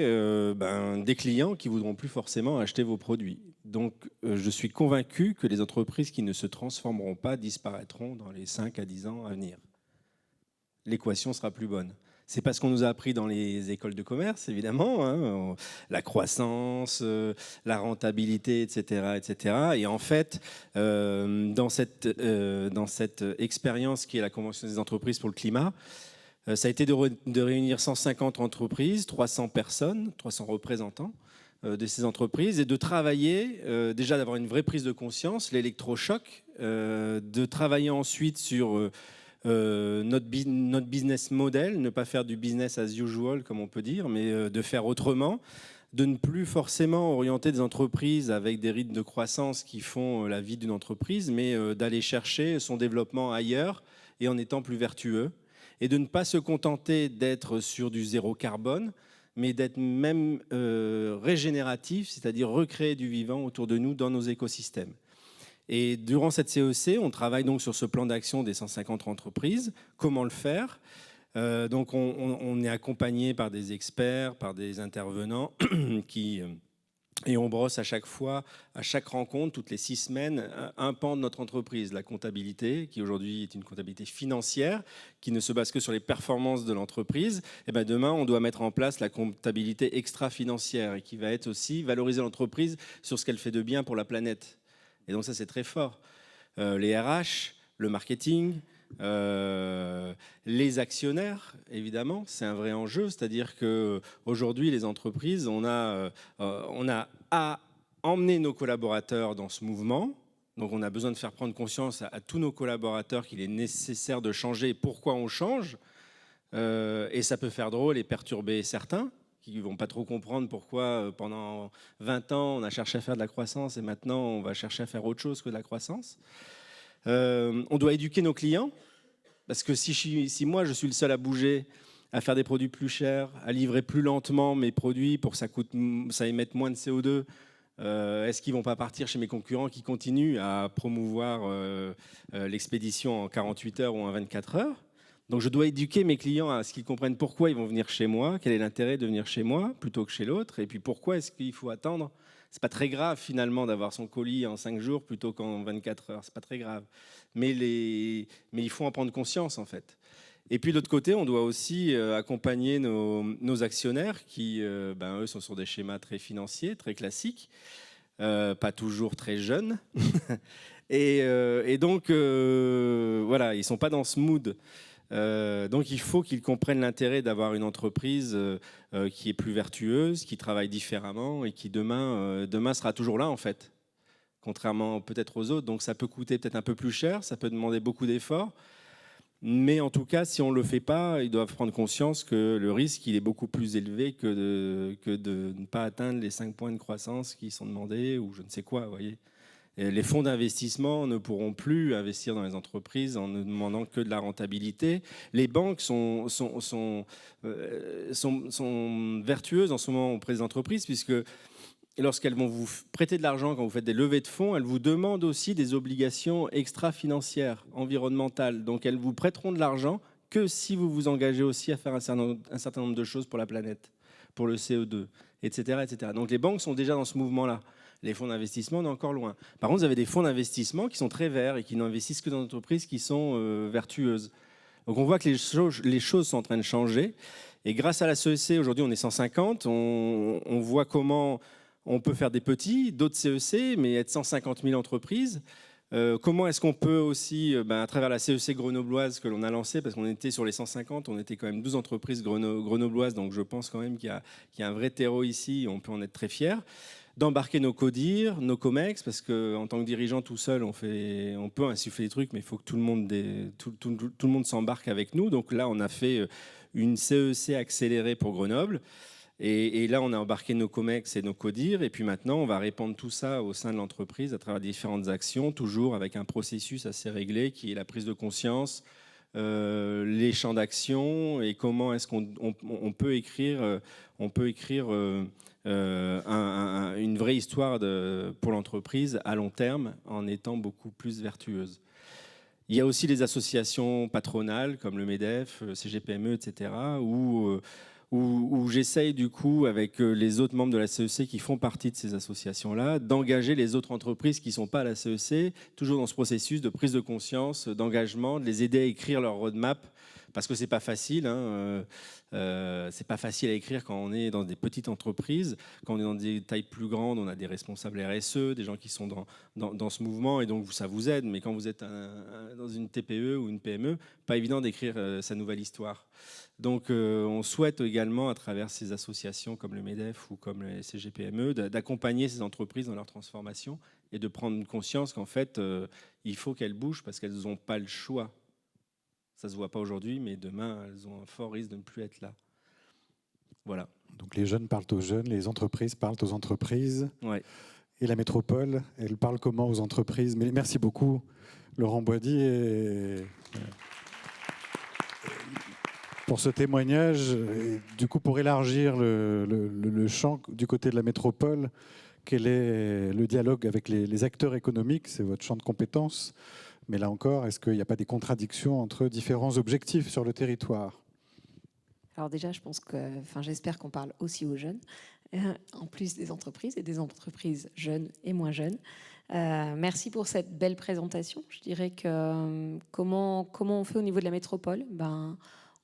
des clients qui ne voudront plus forcément acheter vos produits. Donc je suis convaincu que les entreprises qui ne se transformeront pas disparaîtront dans les 5 à 10 ans à venir. L'équation sera plus bonne. C'est pas ce qu'on nous a appris dans les écoles de commerce, évidemment, hein, la croissance, la rentabilité, etc., etc. Et en fait, dans cette expérience qui est la Convention des entreprises pour le climat, ça a été de réunir 150 entreprises, 300 personnes, 300 représentants de ces entreprises, et de travailler, déjà d'avoir une vraie prise de conscience, l'électrochoc, de travailler ensuite sur notre business model, ne pas faire du business as usual, comme on peut dire, mais de faire autrement, de ne plus forcément orienter des entreprises avec des rythmes de croissance qui font la vie d'une entreprise, mais d'aller chercher son développement ailleurs et en étant plus vertueux, et de ne pas se contenter d'être sur du zéro carbone, mais d'être même régénératif, c'est-à-dire recréer du vivant autour de nous dans nos écosystèmes. Et durant cette CEC, on travaille donc sur ce plan d'action des 150 entreprises. Comment le faire ? Donc on est accompagné par des experts, par des intervenants et on brosse à chaque fois, à chaque rencontre, toutes les 6 semaines, un pan de notre entreprise. La comptabilité, qui aujourd'hui est une comptabilité financière, qui ne se base que sur les performances de l'entreprise. Et ben demain, on doit mettre en place la comptabilité extra-financière et qui va être aussi valoriser l'entreprise sur ce qu'elle fait de bien pour la planète. Et donc ça, c'est très fort. Les RH, le marketing, les actionnaires, évidemment, c'est un vrai enjeu. C'est-à-dire qu'aujourd'hui, les entreprises, on a à emmener nos collaborateurs dans ce mouvement. Donc on a besoin de faire prendre conscience à tous nos collaborateurs qu'il est nécessaire de changer et pourquoi on change. Et ça peut faire drôle et perturber certains, qui ne vont pas trop comprendre pourquoi pendant 20 ans on a cherché à faire de la croissance et maintenant on va chercher à faire autre chose que de la croissance. On doit éduquer nos clients, parce que si moi je suis le seul à bouger, à faire des produits plus chers, à livrer plus lentement mes produits pour que ça émette moins de CO2, est-ce qu'ils ne vont pas partir chez mes concurrents qui continuent à promouvoir l'expédition en 48 heures ou en 24 heures ? Donc je dois éduquer mes clients à ce qu'ils comprennent pourquoi ils vont venir chez moi, quel est l'intérêt de venir chez moi plutôt que chez l'autre, et puis pourquoi est-ce qu'il faut attendre. C'est pas très grave finalement d'avoir son colis en 5 jours plutôt qu'en 24 heures, c'est pas très grave. Mais il faut en prendre conscience en fait. Et puis de l'autre côté, on doit aussi accompagner nos actionnaires qui, eux, sont sur des schémas très financiers, très classiques. pas toujours très jeunes. et donc, voilà, ils ne sont pas dans ce mood. Donc il faut qu'ils comprennent l'intérêt d'avoir une entreprise qui est plus vertueuse, qui travaille différemment et qui demain sera toujours là en fait, contrairement peut-être aux autres. Donc ça peut coûter peut-être un peu plus cher, ça peut demander beaucoup d'efforts, mais en tout cas si on ne le fait pas, ils doivent prendre conscience que le risque il est beaucoup plus élevé que de ne pas atteindre les 5 points de croissance qui sont demandés ou je ne sais quoi, vous voyez. Les fonds d'investissement ne pourront plus investir dans les entreprises en ne demandant que de la rentabilité. Les banques sont vertueuses en ce moment auprès des entreprises puisque lorsqu'elles vont vous prêter de l'argent quand vous faites des levées de fonds, elles vous demandent aussi des obligations extra-financières, environnementales. Donc elles vous prêteront de l'argent que si vous vous engagez aussi à faire un certain nombre de choses pour la planète, pour le CO2, etc., etc. Donc les banques sont déjà dans ce mouvement-là. Les fonds d'investissement, on est encore loin. Par contre, vous avez des fonds d'investissement qui sont très verts et qui n'investissent que dans des entreprises qui sont vertueuses. Donc on voit que les choses sont en train de changer. Et grâce à la CEC, aujourd'hui on est 150, on voit comment on peut faire des petits, d'autres CEC, mais être 150 000 entreprises. Comment est-ce qu'on peut aussi, à travers la CEC grenobloise que l'on a lancée, parce qu'on était sur les 150, on était quand même 12 entreprises grenobloises, donc je pense quand même qu'il y a un vrai terreau ici, on peut en être très fiers, d'embarquer nos CODIR, nos COMEX, parce qu'en tant que dirigeant tout seul, on peut insuffler des trucs, mais il faut que tout le monde s'embarque avec nous. Donc là, on a fait une CEC accélérée pour Grenoble. Et là, on a embarqué nos COMEX et nos CODIR. Et puis maintenant, on va répandre tout ça au sein de l'entreprise à travers différentes actions, toujours avec un processus assez réglé qui est la prise de conscience, les champs d'action et comment est-ce qu'on peut écrire, une vraie histoire pour l'entreprise à long terme en étant beaucoup plus vertueuse. Il y a aussi les associations patronales comme le MEDEF, CGPME, etc., où j'essaye du coup, avec les autres membres de la CEC qui font partie de ces associations-là, d'engager les autres entreprises qui ne sont pas à la CEC, toujours dans ce processus de prise de conscience, d'engagement, de les aider à écrire leur roadmap, parce que c'est pas facile. C'est pas facile à écrire quand on est dans des petites entreprises. Quand on est dans des tailles plus grandes, on a des responsables RSE, des gens qui sont dans ce mouvement, et donc ça vous aide. Mais quand vous êtes dans une TPE ou une PME, pas évident d'écrire sa nouvelle histoire. Donc on souhaite également, à travers ces associations comme le MEDEF ou comme les CGPME, d'accompagner ces entreprises dans leur transformation et de prendre conscience qu'en fait, il faut qu'elles bougent parce qu'elles n'ont pas le choix. Ça ne se voit pas aujourd'hui, mais demain, elles ont un fort risque de ne plus être là. Voilà. Donc les jeunes parlent aux jeunes, les entreprises parlent aux entreprises. Ouais. Et la métropole, elle parle comment aux entreprises? Mais merci beaucoup, Laurent Boidy, pour ce témoignage. Et du coup, pour élargir le champ du côté de la métropole, quel est le dialogue avec les acteurs économiques? C'est votre champ de compétences. Mais là encore, est-ce qu'il n'y a pas des contradictions entre différents objectifs sur le territoire? Alors déjà, je pense j'espère qu'on parle aussi aux jeunes, en plus des entreprises et des entreprises jeunes et moins jeunes. Merci pour cette belle présentation. Je dirais que comment on fait au niveau de la métropole,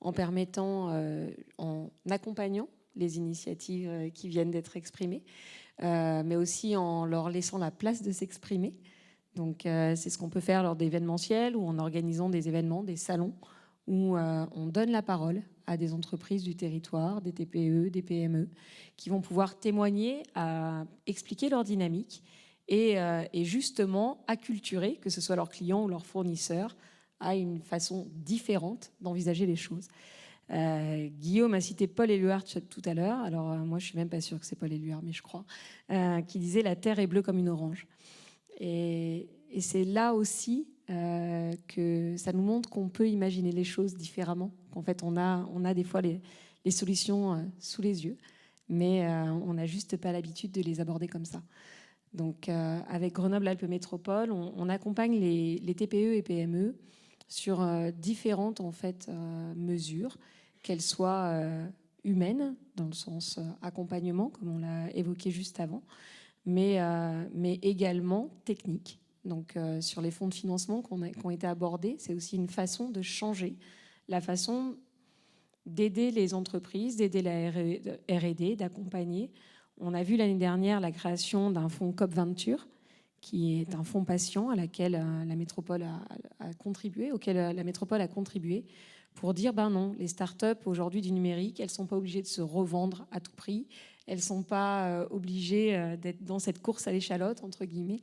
en permettant, en accompagnant les initiatives qui viennent d'être exprimées, mais aussi en leur laissant la place de s'exprimer. Donc, c'est ce qu'on peut faire lors d'événementiels ou en organisant des événements, des salons, où on donne la parole à des entreprises du territoire, des TPE, des PME, qui vont pouvoir témoigner, expliquer leur dynamique et justement acculturer, que ce soit leurs clients ou leurs fournisseurs, à une façon différente d'envisager les choses. Guillaume a cité Paul Éluard tout à l'heure. Alors, moi, je ne suis même pas sûre que c'est Paul Éluard, mais je crois, qui disait « La terre est bleue comme une orange ». Et c'est là aussi que ça nous montre qu'on peut imaginer les choses différemment, qu'en fait on a des fois les solutions sous les yeux, mais on n'a juste pas l'habitude de les aborder comme ça. Donc avec Grenoble-Alpes Métropole, on accompagne les TPE et PME sur différentes en fait, mesures, qu'elles soient humaines, dans le sens accompagnement, comme on l'a évoqué juste avant, mais également techniques. Donc, sur les fonds de financement qui ont été abordés, c'est aussi une façon de changer la façon d'aider les entreprises, d'aider la R&D, d'accompagner. On a vu l'année dernière la création d'un fonds COP Venture, qui est un fonds patient à laquelle la métropole a contribué, auquel la métropole a contribué, pour dire ben non, les startups aujourd'hui du numérique, elles ne sont pas obligées de se revendre à tout prix, elles ne sont pas obligées d'être dans cette course à l'échalote, entre guillemets,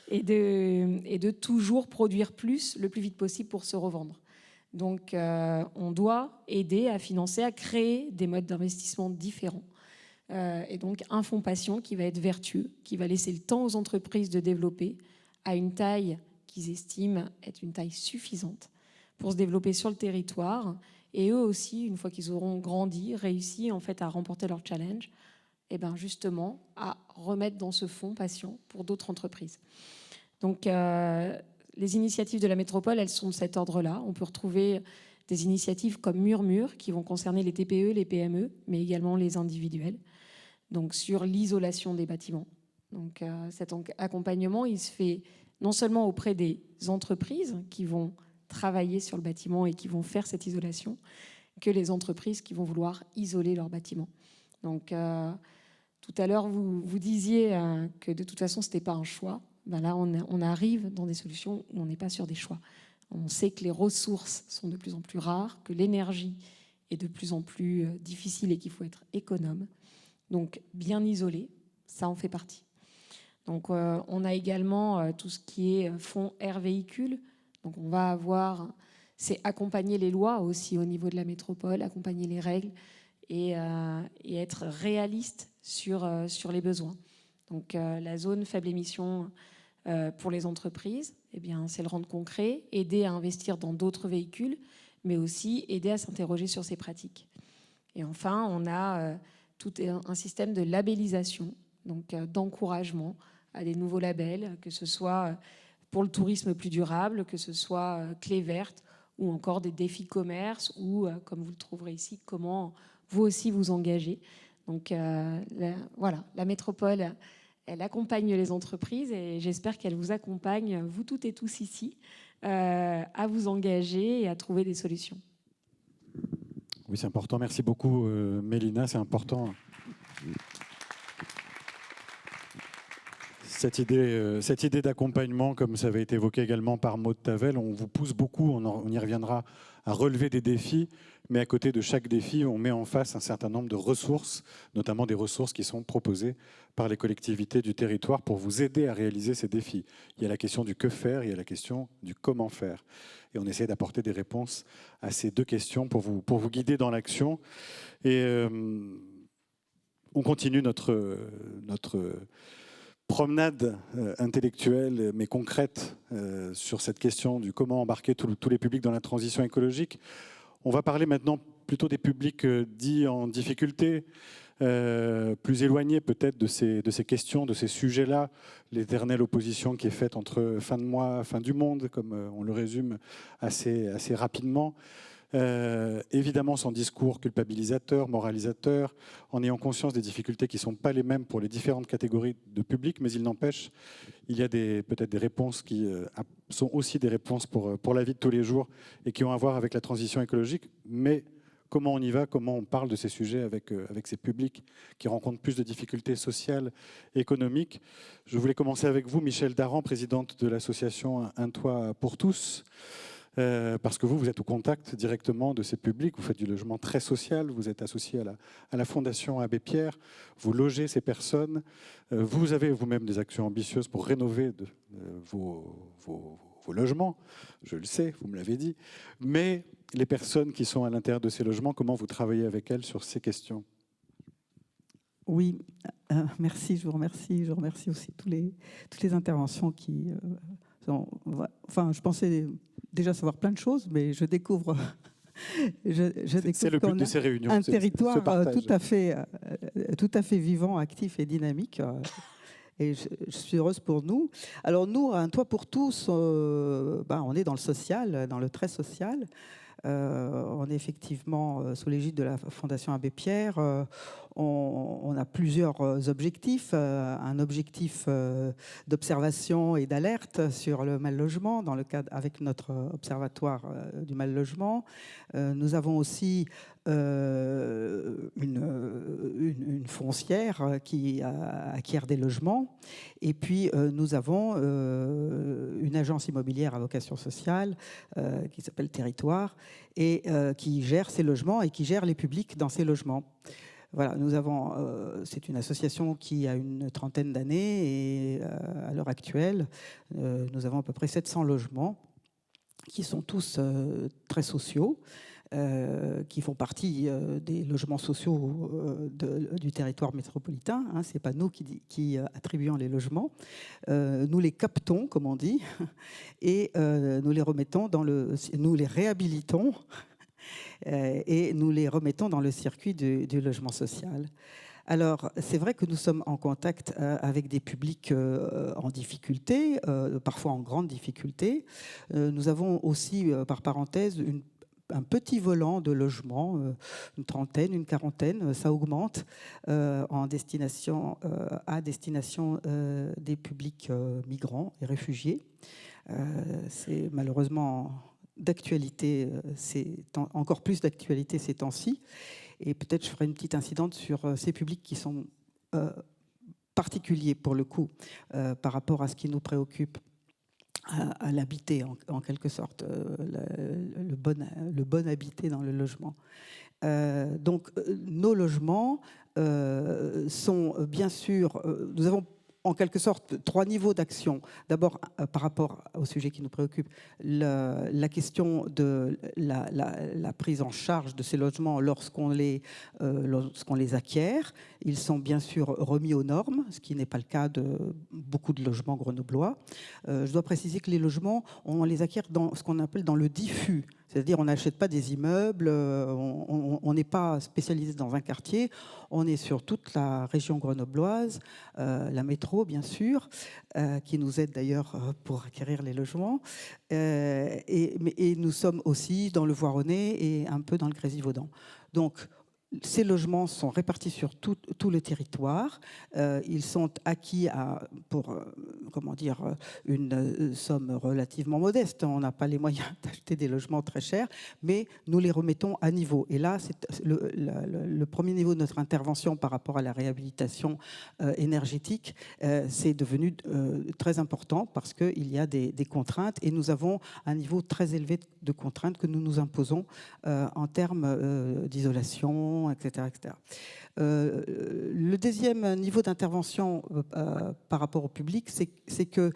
et de toujours produire plus, le plus vite possible pour se revendre. Donc on doit aider à financer, à créer des modes d'investissement différents. Et donc un fonds patient qui va être vertueux, qui va laisser le temps aux entreprises de développer à une taille qu'ils estiment être une taille suffisante pour se développer sur le territoire, et eux aussi, une fois qu'ils auront grandi, réussi en fait à remporter leur challenge, et ben justement à remettre dans ce fonds patient pour d'autres entreprises. Donc les initiatives de la métropole, elles sont de cet ordre-là. On peut retrouver des initiatives comme Murmure qui vont concerner les TPE, les PME, mais également les individuels. Donc sur l'isolation des bâtiments. Donc cet accompagnement, il se fait non seulement auprès des entreprises qui vont travailler sur le bâtiment et qui vont faire cette isolation, que les entreprises qui vont vouloir isoler leur bâtiment. Donc tout à l'heure, vous disiez que de toute façon, ce n'était pas un choix. Ben là, on arrive dans des solutions où on n'est pas sur des choix. On sait que les ressources sont de plus en plus rares, que l'énergie est de plus en plus difficile et qu'il faut être économe. Donc bien isolé, ça en fait partie. Donc on a également tout ce qui est fonds air véhicule. Donc on va avoir, c'est accompagner les lois aussi au niveau de la métropole, accompagner les règles et être réaliste sur les besoins. Donc la zone faible émission pour les entreprises, eh bien, c'est le rendre concret, aider à investir dans d'autres véhicules, mais aussi aider à s'interroger sur ces pratiques. Et enfin, on a tout un système de labellisation, donc d'encouragement à des nouveaux labels, que ce soit pour le tourisme plus durable, que ce soit clé verte ou encore des défis commerce ou, comme vous le trouverez ici, comment vous aussi vous engagez. Donc voilà, la métropole, elle accompagne les entreprises et j'espère qu'elle vous accompagne, vous toutes et tous ici, à vous engager et à trouver des solutions. Oui, c'est important. Merci beaucoup, Mélina. C'est important. Cette idée d'accompagnement, comme ça avait été évoqué également par Maud Tavel, on vous pousse beaucoup, on y reviendra, à relever des défis, mais à côté de chaque défi, on met en face un certain nombre de ressources, notamment des ressources qui sont proposées par les collectivités du territoire pour vous aider à réaliser ces défis. Il y a la question du que faire, il y a la question du comment faire. Et on essaie d'apporter des réponses à ces deux questions pour vous guider dans l'action. Et on continue notre promenade intellectuelle mais concrète sur cette question du comment embarquer tous les publics dans la transition écologique. On va parler maintenant plutôt des publics dits en difficulté, plus éloignés peut-être de ces questions, de ces sujets-là, l'éternelle opposition qui est faite entre fin de mois, fin du monde, comme on le résume assez rapidement. Évidemment sans discours culpabilisateur, moralisateur, en ayant conscience des difficultés qui ne sont pas les mêmes pour les différentes catégories de public, mais il n'empêche, il y a peut-être des réponses qui sont aussi des réponses pour la vie de tous les jours et qui ont à voir avec la transition écologique, mais comment on y va, comment on parle de ces sujets avec ces publics qui rencontrent plus de difficultés sociales et économiques. Je voulais commencer avec vous, Michèle Daran, présidente de l'association Un Toit pour tous. Parce que vous êtes au contact directement de ces publics, vous faites du logement très social, vous êtes associé à la Fondation Abbé Pierre, vous logez ces personnes, vous avez vous-même des actions ambitieuses pour rénover vos logements, je le sais, vous me l'avez dit, mais les personnes qui sont à l'intérieur de ces logements, comment vous travaillez avec elles sur ces questions ? Oui, merci, je vous remercie. Je remercie aussi toutes les interventions qui enfin, je pensais déjà savoir plein de choses, mais je découvre, c'est le but de ces réunions, un territoire tout à fait vivant, actif et dynamique. Et je suis heureuse pour nous. Alors nous, Un Toit pour tous, on est dans le social, dans le très social. On est effectivement sous l'égide de la Fondation Abbé Pierre. On a plusieurs objectifs. Un objectif d'observation et d'alerte sur le mal-logement dans le cadre avec notre observatoire du mal-logement. Nous avons aussi une une foncière qui acquiert des logements. Et puis, nous avons une agence immobilière à vocation sociale qui s'appelle Territoire et qui gère ces logements et qui gère les publics dans ces logements. Voilà, c'est une association qui a une trentaine d'années et à l'heure actuelle, nous avons à peu près 700 logements qui sont tous très sociaux. Qui font partie des logements sociaux du territoire métropolitain. Hein, ce n'est pas nous qui attribuons les logements. Nous les captons, comme on dit, et nous les réhabilitons et nous les remettons dans le circuit du logement social. Alors, c'est vrai que nous sommes en contact avec des publics en difficulté, parfois en grande difficulté. Nous avons aussi, par parenthèse, un petit volant de logements, une trentaine, une quarantaine, ça augmente à destination des publics migrants et réfugiés. C'est malheureusement d'actualité, c'est encore plus d'actualité ces temps-ci. Et peut-être je ferai une petite incidente sur ces publics qui sont particuliers pour le coup par rapport à ce qui nous préoccupe. À l'habiter en quelque sorte, le bon habiter dans le logement. Donc nos logements sont bien sûr, nous avons en quelque sorte 3 niveaux d'action. D'abord, par rapport au sujet qui nous préoccupe, la question de la prise en charge de ces logements lorsqu'on les acquiert. Ils sont bien sûr remis aux normes, ce qui n'est pas le cas de beaucoup de logements grenoblois. Je dois préciser que les logements, on les acquiert dans ce qu'on appelle dans le diffus. C'est-à-dire on n'achète pas des immeubles, on n'est pas spécialisé dans un quartier, on est sur toute la région grenobloise, la métro bien sûr, qui nous aide d'ailleurs pour acquérir les logements. Et nous sommes aussi dans le Voironnais et un peu dans le Grésivaudan. Donc, ces logements sont répartis sur tout le territoire. Ils sont acquis pour une somme relativement modeste. On n'a pas les moyens d'acheter des logements très chers, mais nous les remettons à niveau. Et là, c'est le premier niveau de notre intervention par rapport à la réhabilitation énergétique. C'est devenu très important parce qu'il y a des contraintes et nous avons un niveau très élevé de contraintes que nous nous imposons en termes d'isolation, etc. etc. Le deuxième niveau d'intervention par rapport au public, c'est que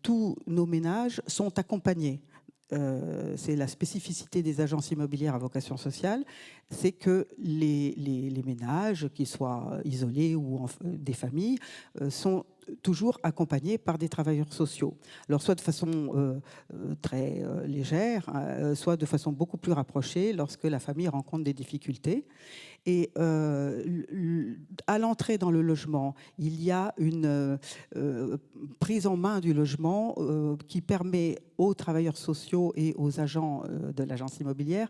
tous nos ménages sont accompagnés. C'est la spécificité des agences immobilières à vocation sociale, c'est que les ménages, qu'ils soient isolés ou des familles, sont toujours accompagnés par des travailleurs sociaux. Alors soit de façon très légère, soit de façon beaucoup plus rapprochée lorsque la famille rencontre des difficultés. Et à l'entrée dans le logement, il y a une prise en main du logement qui permet aux travailleurs sociaux et aux agents de l'agence immobilière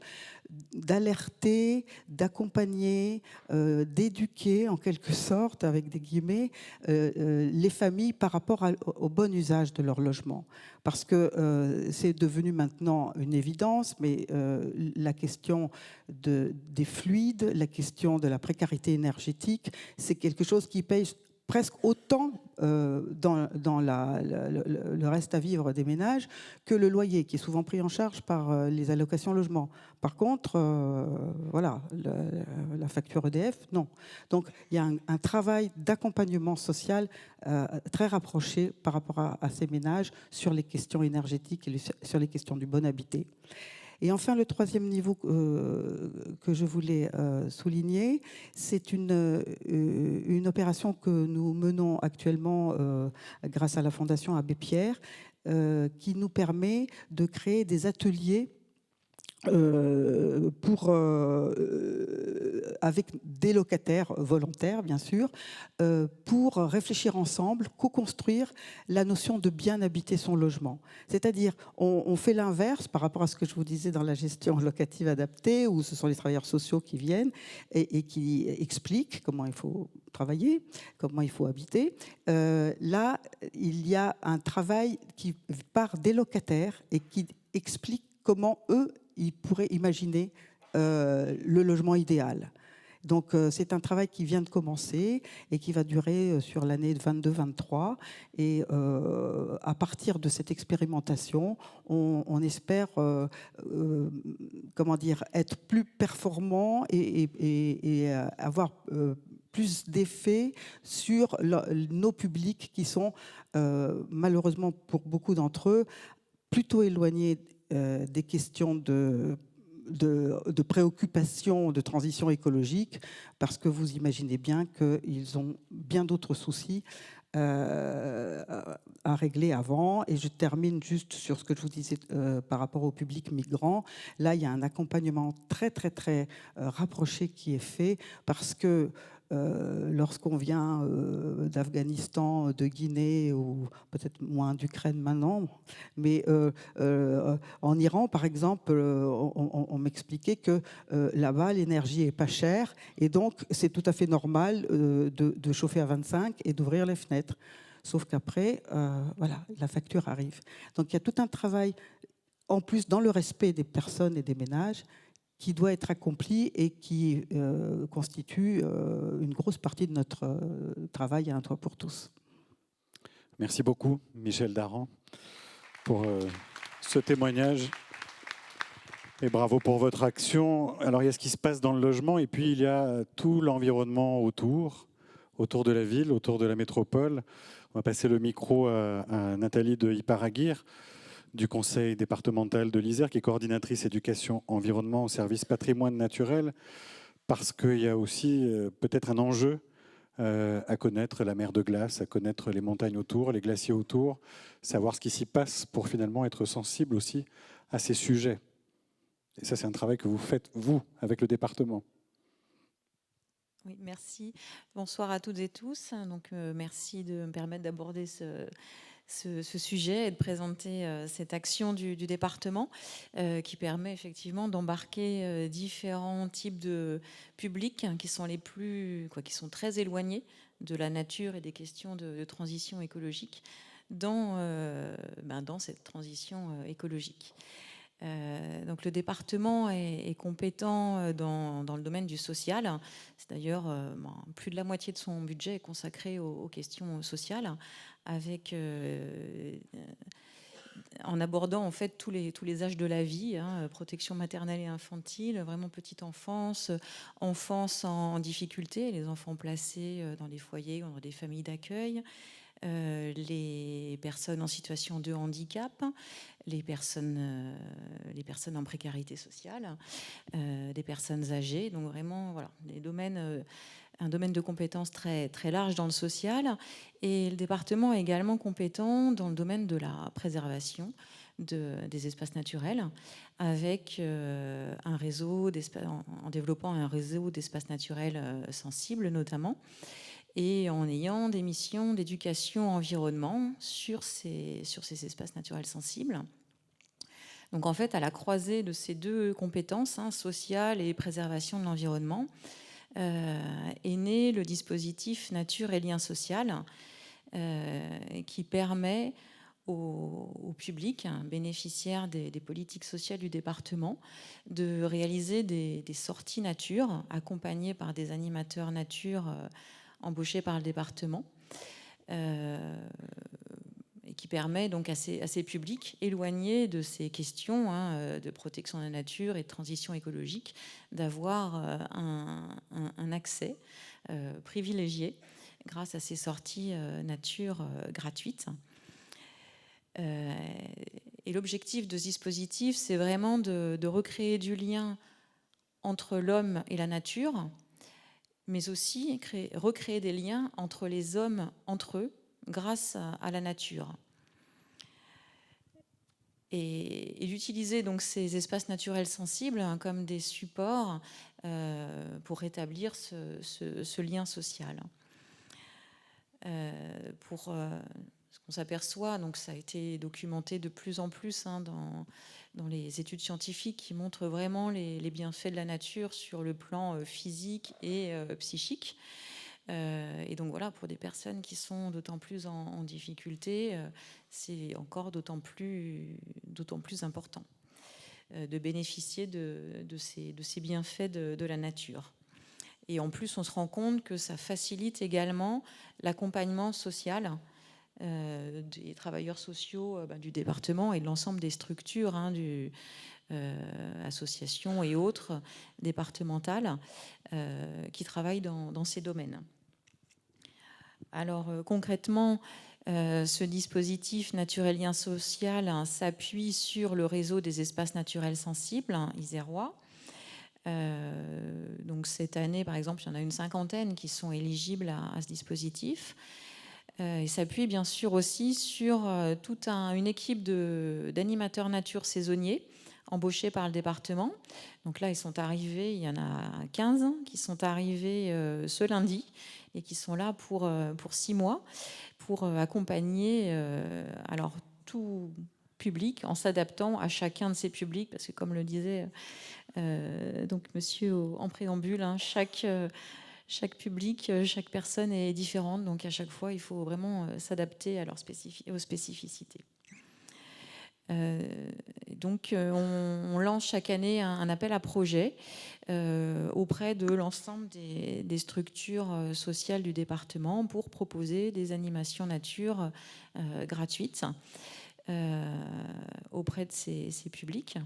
d'alerter, d'accompagner, d'éduquer en quelque sorte, avec des guillemets, les familles par rapport au bon usage de leur logement. Parce que c'est devenu maintenant une évidence, mais la question des fluides, la question de la précarité énergétique, c'est quelque chose qui paye presque autant dans le reste à vivre des ménages que le loyer, qui est souvent pris en charge par les allocations logement. Par contre, voilà, la facture EDF, non. Donc, il y a un travail d'accompagnement social très rapproché par rapport à ces ménages sur les questions énergétiques et sur les questions du bon habiter. Et enfin, le troisième niveau que je voulais souligner, c'est une opération que nous menons actuellement grâce à la Fondation Abbé Pierre, qui nous permet de créer des ateliers avec des locataires volontaires, bien sûr, pour réfléchir ensemble, co-construire la notion de bien habiter son logement. C'est-à-dire, on fait l'inverse par rapport à ce que je vous disais dans la gestion locative adaptée, où ce sont les travailleurs sociaux qui viennent et qui expliquent comment il faut travailler, comment il faut habiter. Là, il y a un travail qui part des locataires et qui explique comment eux ils pourraient imaginer le logement idéal. Donc c'est un travail qui vient de commencer et qui va durer sur l'année 22-23. Et à partir de cette expérimentation, on espère comment dire, être plus performant et avoir plus d'effet sur nos publics qui sont malheureusement pour beaucoup d'entre eux plutôt éloignés des questions de préoccupation de transition écologique, parce que vous imaginez bien qu'ils ont bien d'autres soucis à régler avant. Et je termine juste sur ce que je vous disais par rapport au public migrant. Là, il y a un accompagnement très, très, très rapproché qui est fait, parce que lorsqu'on vient d'Afghanistan, de Guinée, ou peut-être moins d'Ukraine maintenant, mais en Iran, par exemple, on m'expliquait que là-bas, l'énergie est pas chère, et donc c'est tout à fait normal de chauffer à 25 et d'ouvrir les fenêtres. Sauf qu'après, voilà, la facture arrive. Donc il y a tout un travail, en plus, dans le respect des personnes et des ménages, qui doit être accompli et qui constitue une grosse partie de notre travail à Un Toit pour tous. Merci beaucoup, Michel Daran, pour ce témoignage. Et bravo pour votre action. Alors, il y a ce qui se passe dans le logement, et puis il y a tout l'environnement autour de la ville, autour de la métropole. On va passer le micro à Nathalie de Iparagir, du conseil départemental de l'Isère, qui est coordinatrice éducation environnement au service patrimoine naturel, parce qu'il y a aussi peut-être un enjeu à connaître la mer de glace, à connaître les montagnes autour, les glaciers autour, savoir ce qui s'y passe pour finalement être sensible aussi à ces sujets. Et ça, c'est un travail que vous faites, vous, avec le département. Oui, merci. Bonsoir à toutes et tous. Donc, merci de me permettre d'aborder ce sujet et de présenter cette action du département qui permet effectivement d'embarquer différents types de publics qui sont qui sont très éloignés de la nature et des questions de transition écologique dans cette transition écologique. Donc le département est compétent dans le domaine du social. C'est d'ailleurs plus de la moitié de son budget est consacré aux questions sociales, avec en abordant en fait tous les âges de la vie, protection maternelle et infantile, vraiment petite enfance, enfance en difficulté, les enfants placés dans des foyers ou dans des familles d'accueil, les personnes en situation de handicap, les personnes en précarité sociale, des personnes âgées. Donc vraiment, voilà, un domaine de compétences très, très large dans le social. Et le département est également compétent dans le domaine de la préservation des espaces naturels, avec un réseau en développant un réseau d'espaces naturels sensibles notamment, et en ayant des missions d'éducation environnement sur ces espaces naturels sensibles. Donc en fait, à la croisée de ces deux compétences, sociales et préservation de l'environnement, est né le dispositif Nature et Lien Social, qui permet au public bénéficiaire des politiques sociales du département de réaliser des sorties nature accompagnées par des animateurs nature embauchés par le département, et qui permet donc à ces publics éloignés de ces questions de protection de la nature et de transition écologique d'avoir un accès privilégié grâce à ces sorties nature gratuites. Et l'objectif de ce dispositif, c'est vraiment de recréer du lien entre l'homme et la nature, mais aussi recréer des liens entre les hommes entre eux grâce à la nature. Et d'utiliser donc ces espaces naturels sensibles comme des supports pour rétablir ce lien social. Ce qu'on s'aperçoit, donc ça a été documenté de plus en plus dans les études scientifiques qui montrent vraiment les bienfaits de la nature sur le plan physique et psychique. Et donc voilà, pour des personnes qui sont d'autant plus en difficulté, c'est encore d'autant plus important de bénéficier de ces bienfaits de la nature. Et en plus, on se rend compte que ça facilite également l'accompagnement social des travailleurs sociaux du département et de l'ensemble des structures, associations et autres départementales qui travaillent dans ces domaines. Alors concrètement, ce dispositif Nature et Lien Social s'appuie sur le réseau des espaces naturels sensibles, isérois. Donc cette année, par exemple, il y en a une cinquantaine qui sont éligibles à ce dispositif. Il s'appuie bien sûr aussi sur toute une équipe d'animateurs nature saisonniers embauchés par le département. Donc là, ils sont arrivés, il y en a 15 qui sont arrivés ce lundi et qui sont là pour 6 mois pour accompagner alors tout public en s'adaptant à chacun de ces publics, parce que comme le disait donc monsieur en préambule, chaque public, chaque personne est différente, donc à chaque fois il faut vraiment s'adapter à aux spécificités. Donc on lance chaque année un appel à projet auprès de l'ensemble des structures sociales du département pour proposer des animations nature gratuites auprès de ces publics.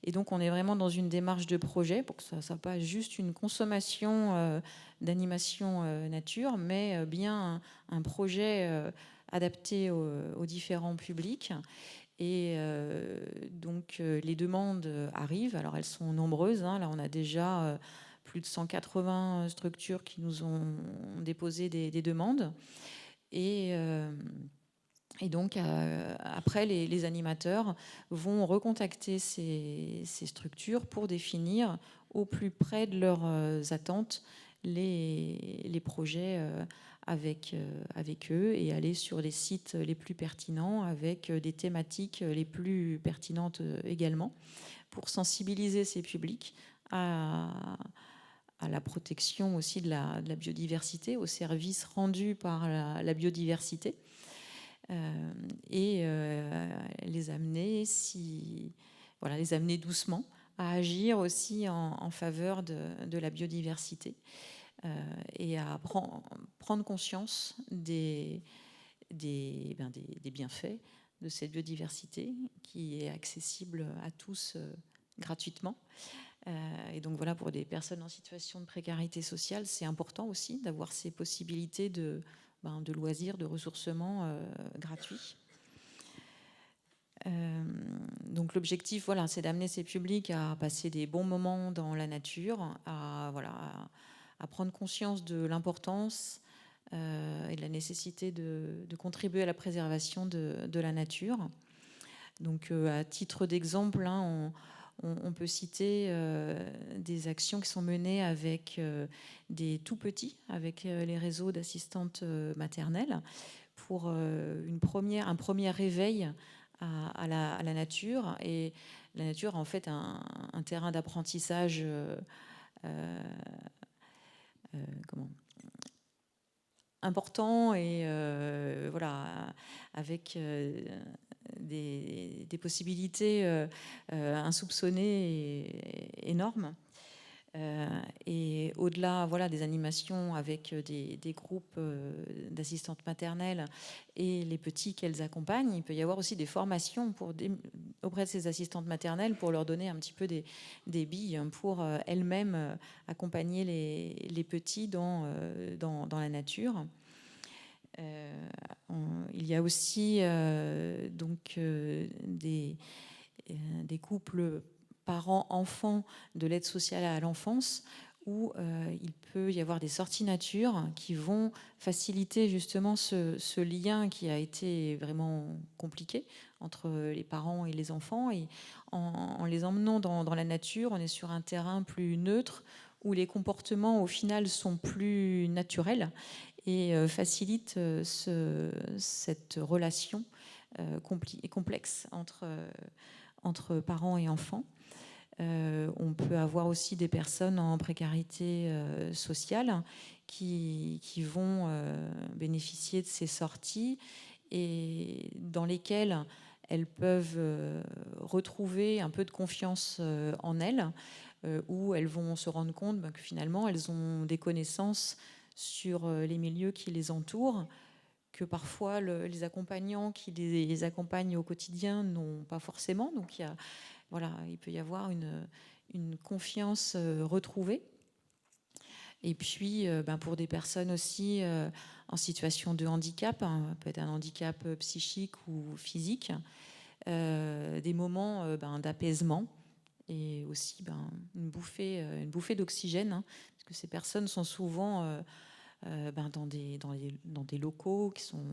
Et donc on est vraiment dans une démarche de projet pour que ça ne soit pas juste une consommation d'animation nature, mais bien un projet adapté aux différents publics. Et donc les demandes arrivent, alors elles sont nombreuses, là on a déjà plus de 180 structures qui nous ont déposé des demandes. Et donc, après, les animateurs vont recontacter ces structures pour définir au plus près de leurs attentes les projets avec eux et aller sur les sites les plus pertinents avec des thématiques les plus pertinentes également pour sensibiliser ces publics à la protection aussi de la biodiversité, aux services rendus par la biodiversité. Et les amener doucement à agir aussi en faveur de la biodiversité et à prendre conscience des bienfaits de cette biodiversité qui est accessible à tous gratuitement. Et donc voilà, pour des personnes en situation de précarité sociale, c'est important aussi d'avoir ces possibilités de loisirs, de ressourcement gratuits. Donc l'objectif, c'est d'amener ces publics à passer des bons moments dans la nature, à prendre conscience de l'importance et de la nécessité de contribuer à la préservation de la nature. Donc à titre d'exemple, on peut citer des actions qui sont menées avec des tout-petits, avec les réseaux d'assistantes maternelles, pour un premier réveil à la nature. Et la nature, en fait, un terrain d'apprentissage important et avec des possibilités insoupçonnées et énormes. Et au-delà des animations avec des groupes d'assistantes maternelles et les petits qu'elles accompagnent, il peut y avoir aussi des formations auprès de ces assistantes maternelles pour leur donner un petit peu des billes pour elles-mêmes accompagner les petits dans la nature. Il y a aussi des couples parents-enfants de l'aide sociale à l'enfance où il peut y avoir des sorties nature qui vont faciliter justement ce lien qui a été vraiment compliqué entre les parents et les enfants. Et en les emmenant dans la nature, on est sur un terrain plus neutre où les comportements au final sont plus naturels et facilitent cette relation complexe entre parents et enfants. On peut avoir aussi des personnes en précarité sociale qui vont bénéficier de ces sorties et dans lesquelles elles peuvent retrouver un peu de confiance en elles où elles vont se rendre compte que finalement, elles ont des connaissances sur les milieux qui les entourent, que parfois les accompagnants qui les accompagnent au quotidien n'ont pas forcément. Donc il peut y avoir une confiance retrouvée. Et puis, pour des personnes aussi en situation de handicap, peut être un handicap psychique ou physique, des moments d'apaisement et aussi une bouffée d'oxygène, parce que ces personnes sont souvent dans des locaux qui sont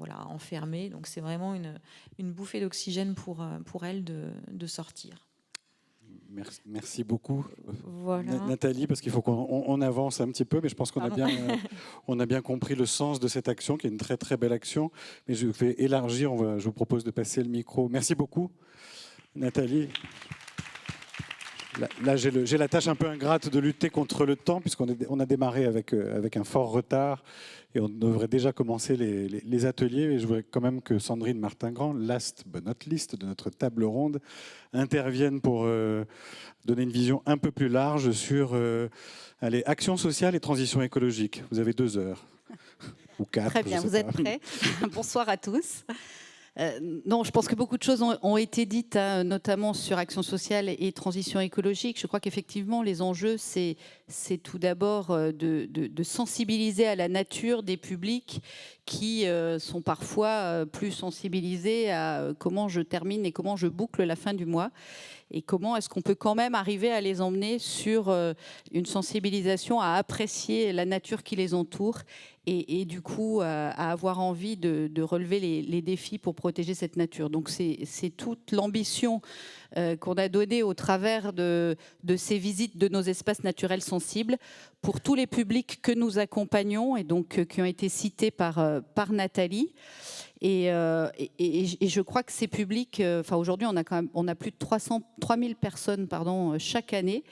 enfermés. Donc c'est vraiment une bouffée d'oxygène pour elles de sortir. Merci beaucoup, voilà. Nathalie, parce qu'il faut qu'on avance un petit peu, mais je pense qu'on a bien compris le sens de cette action, qui est une très très belle action. Mais je vais élargir, je vous propose de passer le micro. Merci beaucoup, Nathalie. Là, j'ai la tâche un peu ingrate de lutter contre le temps, puisqu'on a démarré avec un fort retard et on devrait déjà commencer les ateliers. Et je voudrais quand même que Sandrine Martin-Grand, last but not least de notre table ronde, intervienne pour donner une vision un peu plus large sur action sociale et transition écologique. Vous avez 2 heures ou 4. Très bien, vous êtes prêts. Bonsoir à tous. Non, je pense que beaucoup de choses ont été dites, notamment sur action sociale et transition écologique. Je crois qu'effectivement, les enjeux, c'est tout d'abord de sensibiliser à la nature des publics qui sont parfois plus sensibilisés à comment je termine et comment je boucle la fin du mois. Et comment est-ce qu'on peut quand même arriver à les emmener sur une sensibilisation à apprécier la nature qui les entoure et du coup à avoir envie de relever les défis pour protéger cette nature. Donc c'est toute l'ambition qu'on a donnée au travers de ces visites de nos espaces naturels sensibles pour tous les publics que nous accompagnons et donc qui ont été cités par Nathalie. Et je crois que ces publics, aujourd'hui, on a plus de 3000 personnes chaque année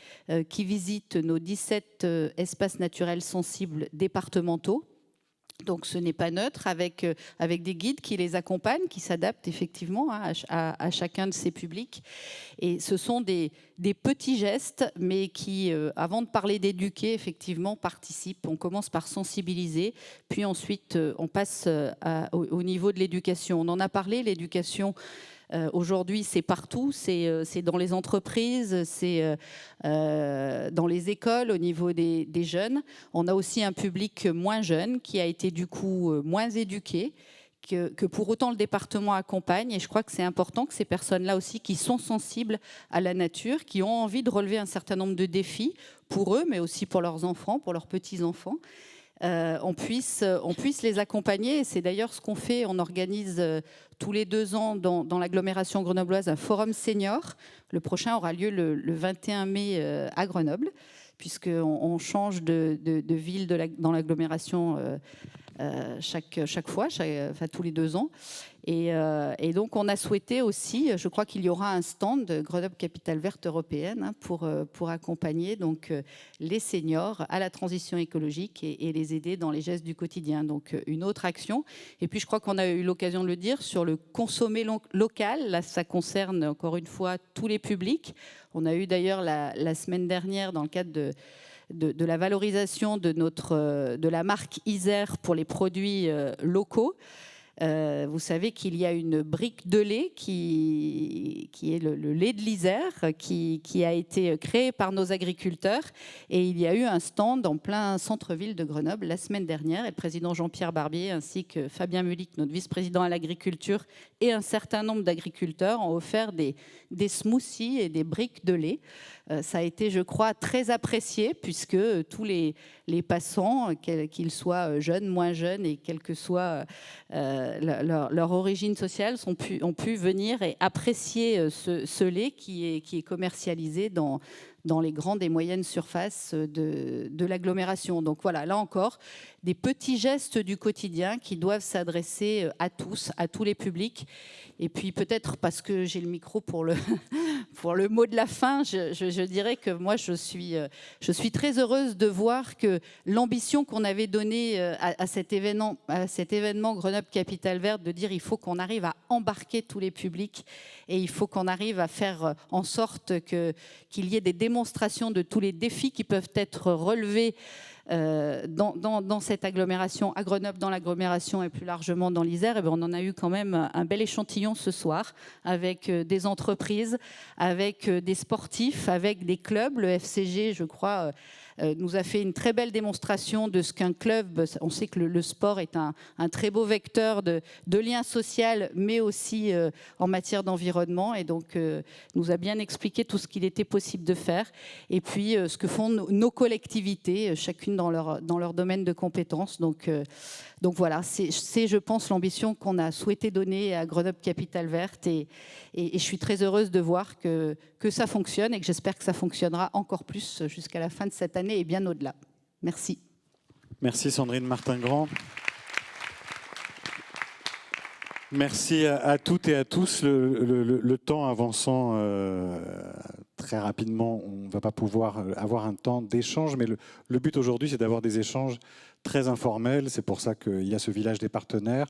qui visitent nos 17 espaces naturels sensibles départementaux. Donc ce n'est pas neutre, avec des guides qui les accompagnent, qui s'adaptent effectivement à chacun de ces publics. Et ce sont des petits gestes, mais qui, avant de parler d'éduquer, effectivement, participent. On commence par sensibiliser, puis ensuite on passe au niveau de l'éducation. On en a parlé, l'éducation. Aujourd'hui, c'est partout, c'est dans les entreprises, c'est dans les écoles, au niveau des jeunes. On a aussi un public moins jeune qui a été du coup moins éduqué, que pour autant le département accompagne. Et je crois que c'est important que ces personnes-là aussi, qui sont sensibles à la nature, qui ont envie de relever un certain nombre de défis pour eux, mais aussi pour leurs enfants, pour leurs petits-enfants, on puisse les accompagner. Et c'est d'ailleurs ce qu'on fait. On organise tous les 2 ans dans l'agglomération grenobloise un forum senior. Le prochain aura lieu le 21 mai à Grenoble, puisqu'on change de ville dans l'agglomération chaque fois, tous les 2 ans. Et donc, on a souhaité aussi, je crois qu'il y aura un stand de Grenoble Capitale Verte Européenne pour accompagner donc, les seniors à la transition écologique et les aider dans les gestes du quotidien. Donc, une autre action. Et puis, je crois qu'on a eu l'occasion de le dire sur le consommer local. Là, ça concerne encore une fois tous les publics. On a eu d'ailleurs la semaine dernière, dans le cadre de la valorisation de la marque Isère pour les produits locaux. Vous savez qu'il y a une brique de lait qui est le lait de l'Isère, qui a été créé par nos agriculteurs. Et il y a eu un stand en plein centre-ville de Grenoble la semaine dernière. Et le président Jean-Pierre Barbier ainsi que Fabien Mulic, notre vice-président à l'agriculture, et un certain nombre d'agriculteurs ont offert des smoothies et des briques de lait. Ça a été, je crois, très apprécié puisque tous les passants, qu'ils soient jeunes, moins jeunes et quelle que soit leur origine sociale, ont pu venir et apprécier ce lait qui est commercialisé dans les grandes et moyennes surfaces de l'agglomération. Donc voilà, là encore, des petits gestes du quotidien qui doivent s'adresser à tous les publics. Et puis peut-être parce que j'ai le micro pour le mot de la fin, je dirais que moi je suis très heureuse de voir que l'ambition qu'on avait donnée à cet événement Grenoble Capitale Verte, de dire il faut qu'on arrive à embarquer tous les publics et il faut qu'on arrive à faire en sorte qu'il y ait des démonstrations démonstration de tous les défis qui peuvent être relevés dans cette agglomération, à Grenoble, dans l'agglomération et plus largement dans l'Isère. On en a eu quand même un bel échantillon ce soir, avec des entreprises, avec des sportifs, avec des clubs. Le FCG, je crois, nous a fait une très belle démonstration de ce qu'un club, on sait que le sport est un très beau vecteur de lien social, mais aussi en matière d'environnement, et donc nous a bien expliqué tout ce qu'il était possible de faire, et puis ce que font nos collectivités, chacune dans leur domaine de compétences. Donc voilà, c'est, je pense, l'ambition qu'on a souhaité donner à Grenoble Capitale Verte, et je suis très heureuse de voir que ça fonctionne, et que j'espère que ça fonctionnera encore plus jusqu'à la fin de cette année et bien au-delà. Merci. Merci Sandrine Martin-Grand. Merci à toutes et à tous. Le temps avançant très rapidement, on ne va pas pouvoir avoir un temps d'échange, mais le but aujourd'hui, c'est d'avoir des échanges très informels. C'est pour ça qu'il y a ce village des partenaires.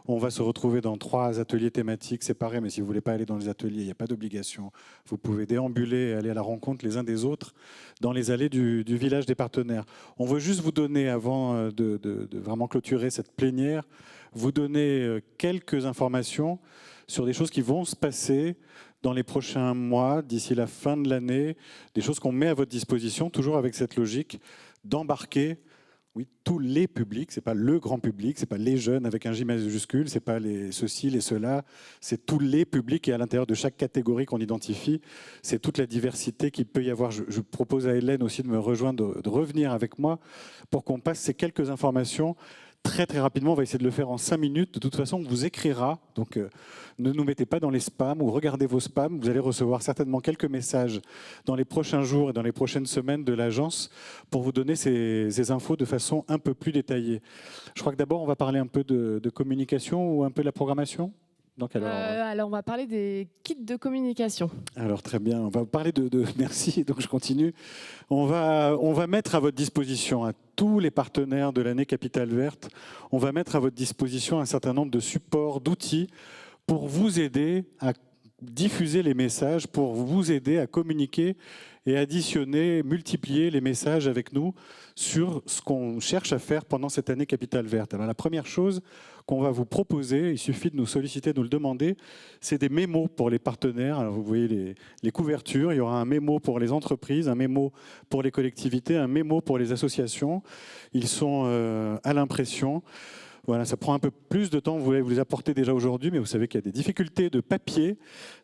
On va se retrouver dans 3 ateliers thématiques séparés, mais si vous ne voulez pas aller dans les ateliers, il n'y a pas d'obligation. Vous pouvez déambuler et aller à la rencontre les uns des autres dans les allées du village des partenaires. On veut juste vous donner, avant de vraiment clôturer cette plénière, vous donner quelques informations sur des choses qui vont se passer dans les prochains mois, d'ici la fin de l'année, des choses qu'on met à votre disposition, toujours avec cette logique d'embarquer tous les publics. Ce n'est pas le grand public, ce n'est pas les jeunes avec un J majuscule, ce n'est pas les ceci, les cela, c'est tous les publics, et à l'intérieur de chaque catégorie qu'on identifie, c'est toute la diversité qu'il peut y avoir. Je propose à Hélène aussi de me rejoindre, de revenir avec moi pour qu'on passe ces quelques informations très très rapidement. On va essayer de le faire en 5 minutes. De toute façon, on vous écrira, donc ne nous mettez pas dans les spams ou regardez vos spams. Vous allez recevoir certainement quelques messages dans les prochains jours et dans les prochaines semaines de l'agence pour vous donner ces infos de façon un peu plus détaillée. Je crois que d'abord, on va parler un peu de communication ou un peu de la programmation. Donc alors, on va parler des kits de communication. Alors, très bien. On va parler merci, donc je continue. On va mettre à votre disposition, à tous les partenaires de l'année Capitale Verte, on va mettre à votre disposition un certain nombre de supports, d'outils pour vous aider à diffuser les messages, pour vous aider à communiquer et additionner, multiplier les messages avec nous sur ce qu'on cherche à faire pendant cette année Capitale Verte. Alors la première chose qu'on va vous proposer, il suffit de nous solliciter, de nous le demander, c'est des mémos pour les partenaires. Alors vous voyez les couvertures, il y aura un mémo pour les entreprises, un mémo pour les collectivités, un mémo pour les associations. Ils sont à l'impression. Voilà, ça prend un peu plus de temps, vous voulez vous les apporter déjà aujourd'hui, mais vous savez qu'il y a des difficultés de papier.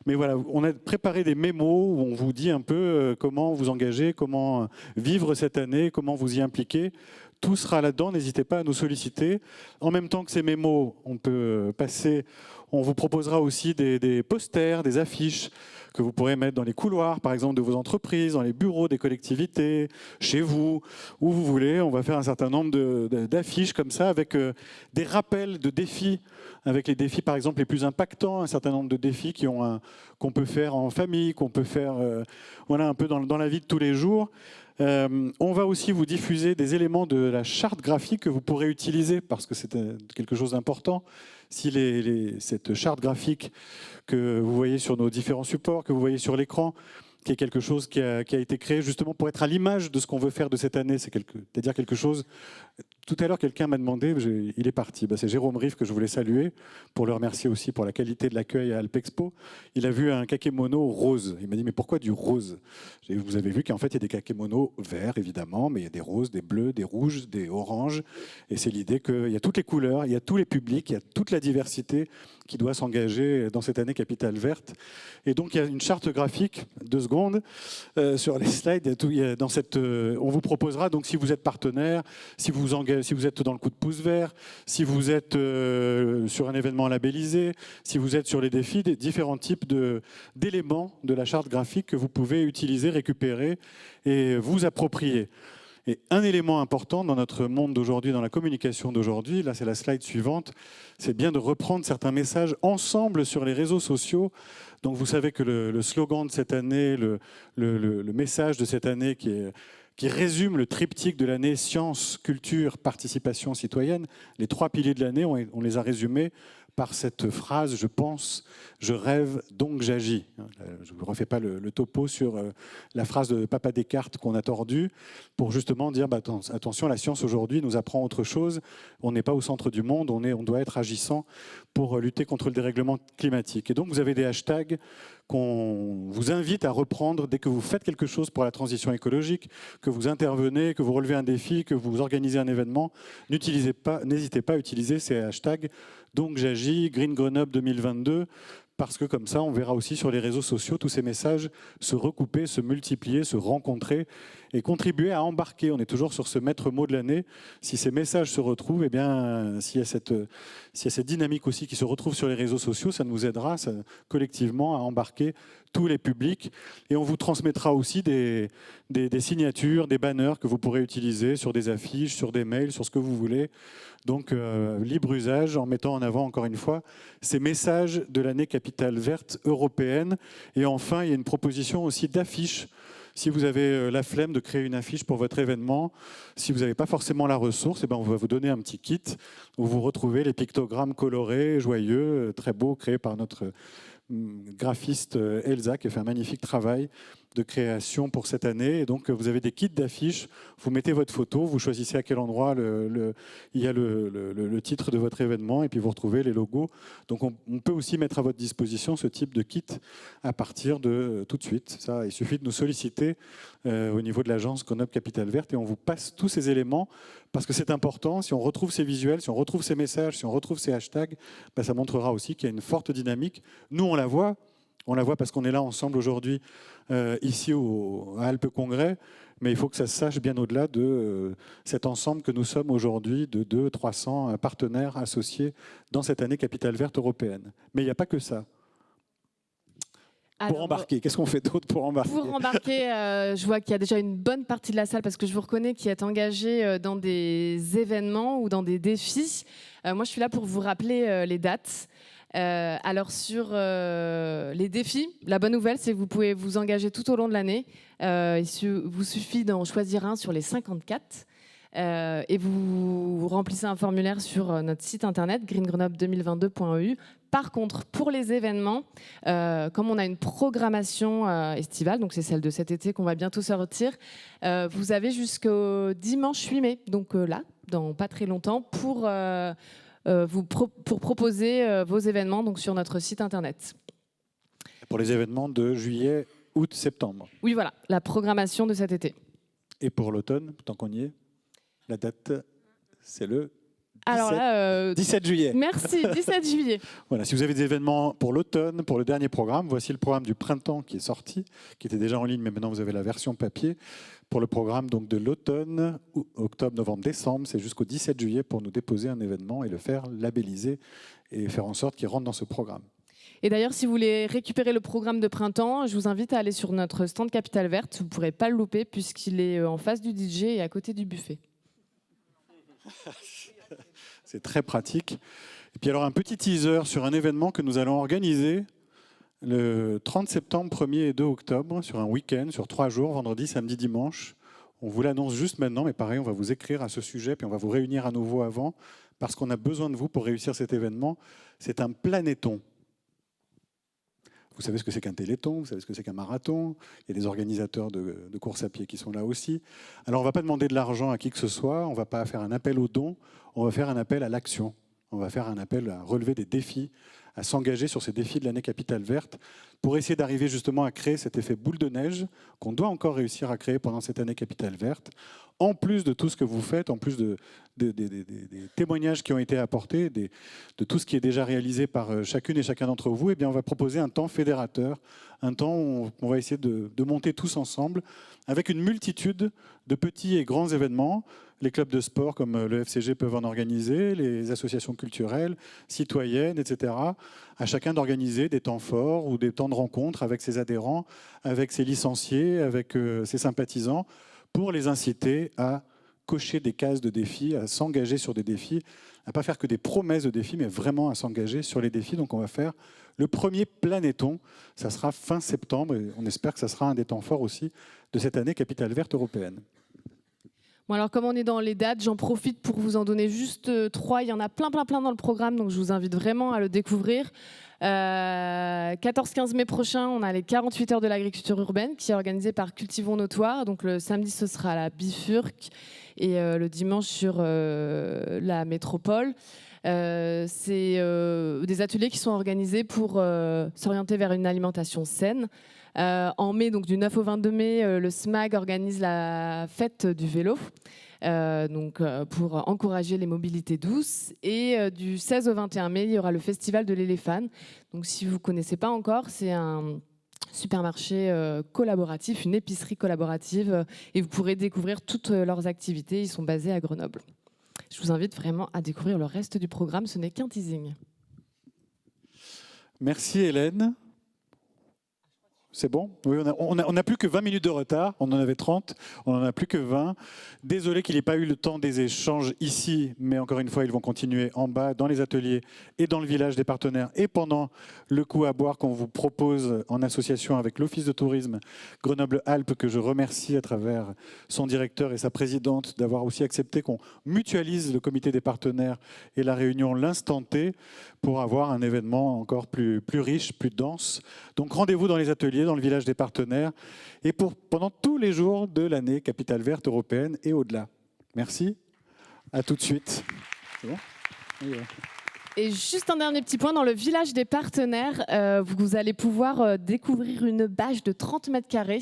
Mais voilà, on a préparé des mémos où on vous dit un peu comment vous engager, comment vivre cette année, comment vous y impliquer. Tout sera là-dedans, n'hésitez pas à nous solliciter. En même temps que ces mémos, on vous proposera aussi des posters, des affiches que vous pourrez mettre dans les couloirs, par exemple, de vos entreprises, dans les bureaux des collectivités, chez vous, où vous voulez. On va faire un certain nombre d'affiches comme ça, avec des rappels de défis, avec les défis, par exemple, les plus impactants, un certain nombre de défis qu'on peut faire en famille, qu'on peut faire un peu dans la vie de tous les jours. On va aussi vous diffuser des éléments de la charte graphique que vous pourrez utiliser, parce que c'est quelque chose d'important. Si cette charte graphique que vous voyez sur nos différents supports, que vous voyez sur l'écran, qui est quelque chose qui a été créé justement pour être à l'image de ce qu'on veut faire de cette année, c'est-à-dire quelque chose... Tout à l'heure, quelqu'un m'a demandé, il est parti, c'est Jérôme Riff que je voulais saluer, pour le remercier aussi pour la qualité de l'accueil à Alpexpo. Il a vu un kakémono rose. Il m'a dit, mais pourquoi du rose? Vous avez vu qu'en fait, il y a des kakémonos verts, évidemment, mais il y a des roses, des bleus, des rouges, des oranges. Et c'est l'idée qu'il y a toutes les couleurs, il y a tous les publics, il y a toute la diversité qui doit s'engager dans cette année Capitale Verte. Et donc, il y a une charte graphique, 2 secondes, sur les slides. On vous proposera, donc, si vous êtes partenaire, si vous êtes dans le coup de pouce vert, si vous êtes sur un événement labellisé, si vous êtes sur les défis, des différents types d'éléments de la charte graphique que vous pouvez utiliser, récupérer et vous approprier. Et un élément important dans notre monde d'aujourd'hui, dans la communication d'aujourd'hui, là c'est la slide suivante, c'est bien de reprendre certains messages ensemble sur les réseaux sociaux. Donc vous savez que le slogan de cette année, le message de cette année qui résume le triptyque de l'année science, culture, participation citoyenne, les 3 piliers de l'année, on les a résumés par cette phrase « je pense, je rêve, donc j'agis ». Je ne refais pas le topo sur la phrase de Papa Descartes qu'on a tordue pour justement dire attention, la science aujourd'hui nous apprend autre chose, on n'est pas au centre du monde, on doit être agissant pour lutter contre le dérèglement climatique. Et donc vous avez des hashtags qu'on vous invite à reprendre dès que vous faites quelque chose pour la transition écologique, que vous intervenez, que vous relevez un défi, que vous organisez un événement. N'hésitez pas à utiliser ces hashtags. Donc j'agis, Green Grenoble 2022, parce que comme ça, on verra aussi sur les réseaux sociaux tous ces messages se recouper, se multiplier, se rencontrer et contribuer à embarquer. On est toujours sur ce maître mot de l'année. Si ces messages se retrouvent, eh bien, s'il y a cette dynamique aussi qui se retrouve sur les réseaux sociaux, ça nous aidera collectivement à embarquer tous les publics. Et on vous transmettra aussi des signatures, des banners que vous pourrez utiliser sur des affiches, sur des mails, sur ce que vous voulez. Donc, libre usage, en mettant en avant, encore une fois, ces messages de l'année capitale verte européenne. Et enfin, il y a une proposition aussi d'affiches. Si vous avez la flemme de créer une affiche pour votre événement, si vous n'avez pas forcément la ressource, eh ben on va vous donner un petit kit où vous retrouvez les pictogrammes colorés, joyeux, très beaux, créés par notre graphiste Elsa, qui a fait un magnifique travail de création pour cette année. Et donc, vous avez des kits d'affiches, vous mettez votre photo, vous choisissez à quel endroit il y a le titre de votre événement, et puis vous retrouvez les logos. Donc, on peut aussi mettre à votre disposition ce type de kit à partir de tout de suite. Ça, il suffit de nous solliciter au niveau de l'agence Grenoble Capitale Verte, et on vous passe tous ces éléments, parce que c'est important. Si on retrouve ces visuels, si on retrouve ces messages, si on retrouve ces hashtags, ben, ça montrera aussi qu'il y a une forte dynamique. Nous, on la voit. On la voit parce qu'on est là ensemble aujourd'hui, ici à Alpes Congrès, mais il faut que ça se sache bien au-delà de cet ensemble que nous sommes aujourd'hui de 200-300 partenaires associés dans cette année Capitale Verte européenne. Mais il n'y a pas que ça. Pour embarquer, qu'est-ce qu'on fait d'autre pour embarquer? Pour embarquer, je vois qu'il y a déjà une bonne partie de la salle, parce que je vous reconnais qui êtes engagés dans des événements ou dans des défis. Moi, je suis là pour vous rappeler les dates. Alors sur les défis, la bonne nouvelle, c'est que vous pouvez vous engager tout au long de l'année. Il vous suffit d'en choisir un sur les 54 et vous remplissez un formulaire sur notre site internet greengrenoble2022.eu. Par contre, pour les événements, comme on a une programmation estivale, donc c'est celle de cet été qu'on va bientôt sortir, vous avez jusqu'au dimanche 8 mai, donc là, dans pas très longtemps, pour proposer vos événements donc, sur notre site internet. Pour les événements de juillet, août, septembre. Oui, voilà, la programmation de cet été. Et pour l'automne, tant qu'on y est, la date, c'est le 17 juillet. Merci, 17 juillet. Voilà, si vous avez des événements pour l'automne, pour le dernier programme, voici le programme du printemps qui est sorti, qui était déjà en ligne, mais maintenant vous avez la version papier. Pour le programme donc, de l'automne, octobre, novembre, décembre, c'est jusqu'au 17 juillet pour nous déposer un événement et le faire labelliser et faire en sorte qu'il rentre dans ce programme. Et d'ailleurs, si vous voulez récupérer le programme de printemps, je vous invite à aller sur notre stand Capitale Verte. Vous ne pourrez pas le louper puisqu'il est en face du DJ et à côté du buffet. C'est très pratique. Et puis alors un petit teaser sur un événement que nous allons organiser le 30 septembre, 1er et 2 octobre, sur un week-end, sur 3 jours, vendredi, samedi, dimanche. On vous l'annonce juste maintenant, mais pareil, on va vous écrire à ce sujet, puis on va vous réunir à nouveau avant, parce qu'on a besoin de vous pour réussir cet événement. C'est un planéton. Vous savez ce que c'est qu'un téléthon, vous savez ce que c'est qu'un marathon. Il y a des organisateurs de courses à pied qui sont là aussi. Alors on ne va pas demander de l'argent à qui que ce soit, on ne va pas faire un appel aux dons, on va faire un appel à l'action. On va faire un appel à relever des défis, à s'engager sur ces défis de l'année Capitale Verte pour essayer d'arriver justement à créer cet effet boule de neige qu'on doit encore réussir à créer pendant cette année Capitale Verte. En plus de tout ce que vous faites, en plus des témoignages qui ont été apportés, de tout ce qui est déjà réalisé par chacune et chacun d'entre vous, eh bien on va proposer un temps fédérateur, un temps où on va essayer de monter tous ensemble avec une multitude de petits et grands événements. Les clubs de sport comme le FCG peuvent en organiser, les associations culturelles, citoyennes, etc. À chacun d'organiser des temps forts ou des temps de rencontre avec ses adhérents, avec ses licenciés, avec ses sympathisants, pour les inciter à cocher des cases de défis, à s'engager sur des défis, à ne pas faire que des promesses de défis, mais vraiment à s'engager sur les défis. Donc on va faire le premier planéton, ça sera fin septembre, et on espère que ça sera un des temps forts aussi de cette année Capitale Verte européenne. Bon, alors comme on est dans les dates, j'en profite pour vous en donner juste 3. Il y en a plein dans le programme, donc je vous invite vraiment à le découvrir. 14-15 mai prochain, on a les 48 heures de l'agriculture urbaine qui est organisée par Cultivons Notoire. Donc le samedi, ce sera à la Bifurque et le dimanche sur la métropole. C'est des ateliers qui sont organisés pour s'orienter vers une alimentation saine. En mai, donc du 9 au 22 mai, le SMAG organise la fête du vélo. Pour encourager les mobilités douces. Et du 16 au 21 mai, il y aura le festival de l'éléphant. Donc si vous ne connaissez pas encore, c'est un supermarché collaboratif, une épicerie collaborative, et vous pourrez découvrir toutes leurs activités. Ils sont basés à Grenoble. Je vous invite vraiment à découvrir le reste du programme, ce n'est qu'un teasing. Merci Hélène. C'est bon? Oui, on n'a plus que 20 minutes de retard. On en avait 30, on n'en a plus que 20. Désolé qu'il n'ait pas eu le temps des échanges ici, mais encore une fois, ils vont continuer en bas, dans les ateliers et dans le village des partenaires et pendant le coup à boire qu'on vous propose en association avec l'Office de tourisme Grenoble-Alpes, que je remercie à travers son directeur et sa présidente d'avoir aussi accepté qu'on mutualise le comité des partenaires et la réunion l'instant T pour avoir un événement encore plus riche, plus dense. Donc rendez-vous dans les ateliers, dans le village des partenaires, et pendant tous les jours de l'année Capitale Verte européenne et au-delà. Merci, à tout de suite. C'est bon ? Oui, ouais. Et juste un dernier petit point, dans le village des partenaires, vous allez pouvoir découvrir une bâche de 30 mètres carrés.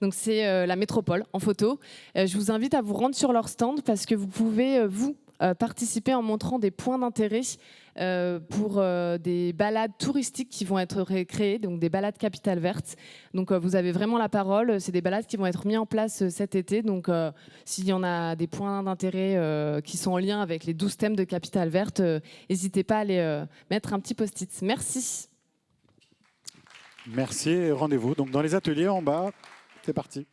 Donc c'est la métropole en photo. Je vous invite à vous rendre sur leur stand parce que vous pouvez, participer en montrant des points d'intérêt pour des balades touristiques qui vont être créées, donc des balades Capitale Verte. Donc vous avez vraiment la parole, c'est des balades qui vont être mises en place cet été. Donc s'il y en a des points d'intérêt qui sont en lien avec les 12 thèmes de Capitale Verte, n'hésitez pas à aller mettre un petit post-it. Merci. Merci et rendez-vous donc dans les ateliers en bas. C'est parti.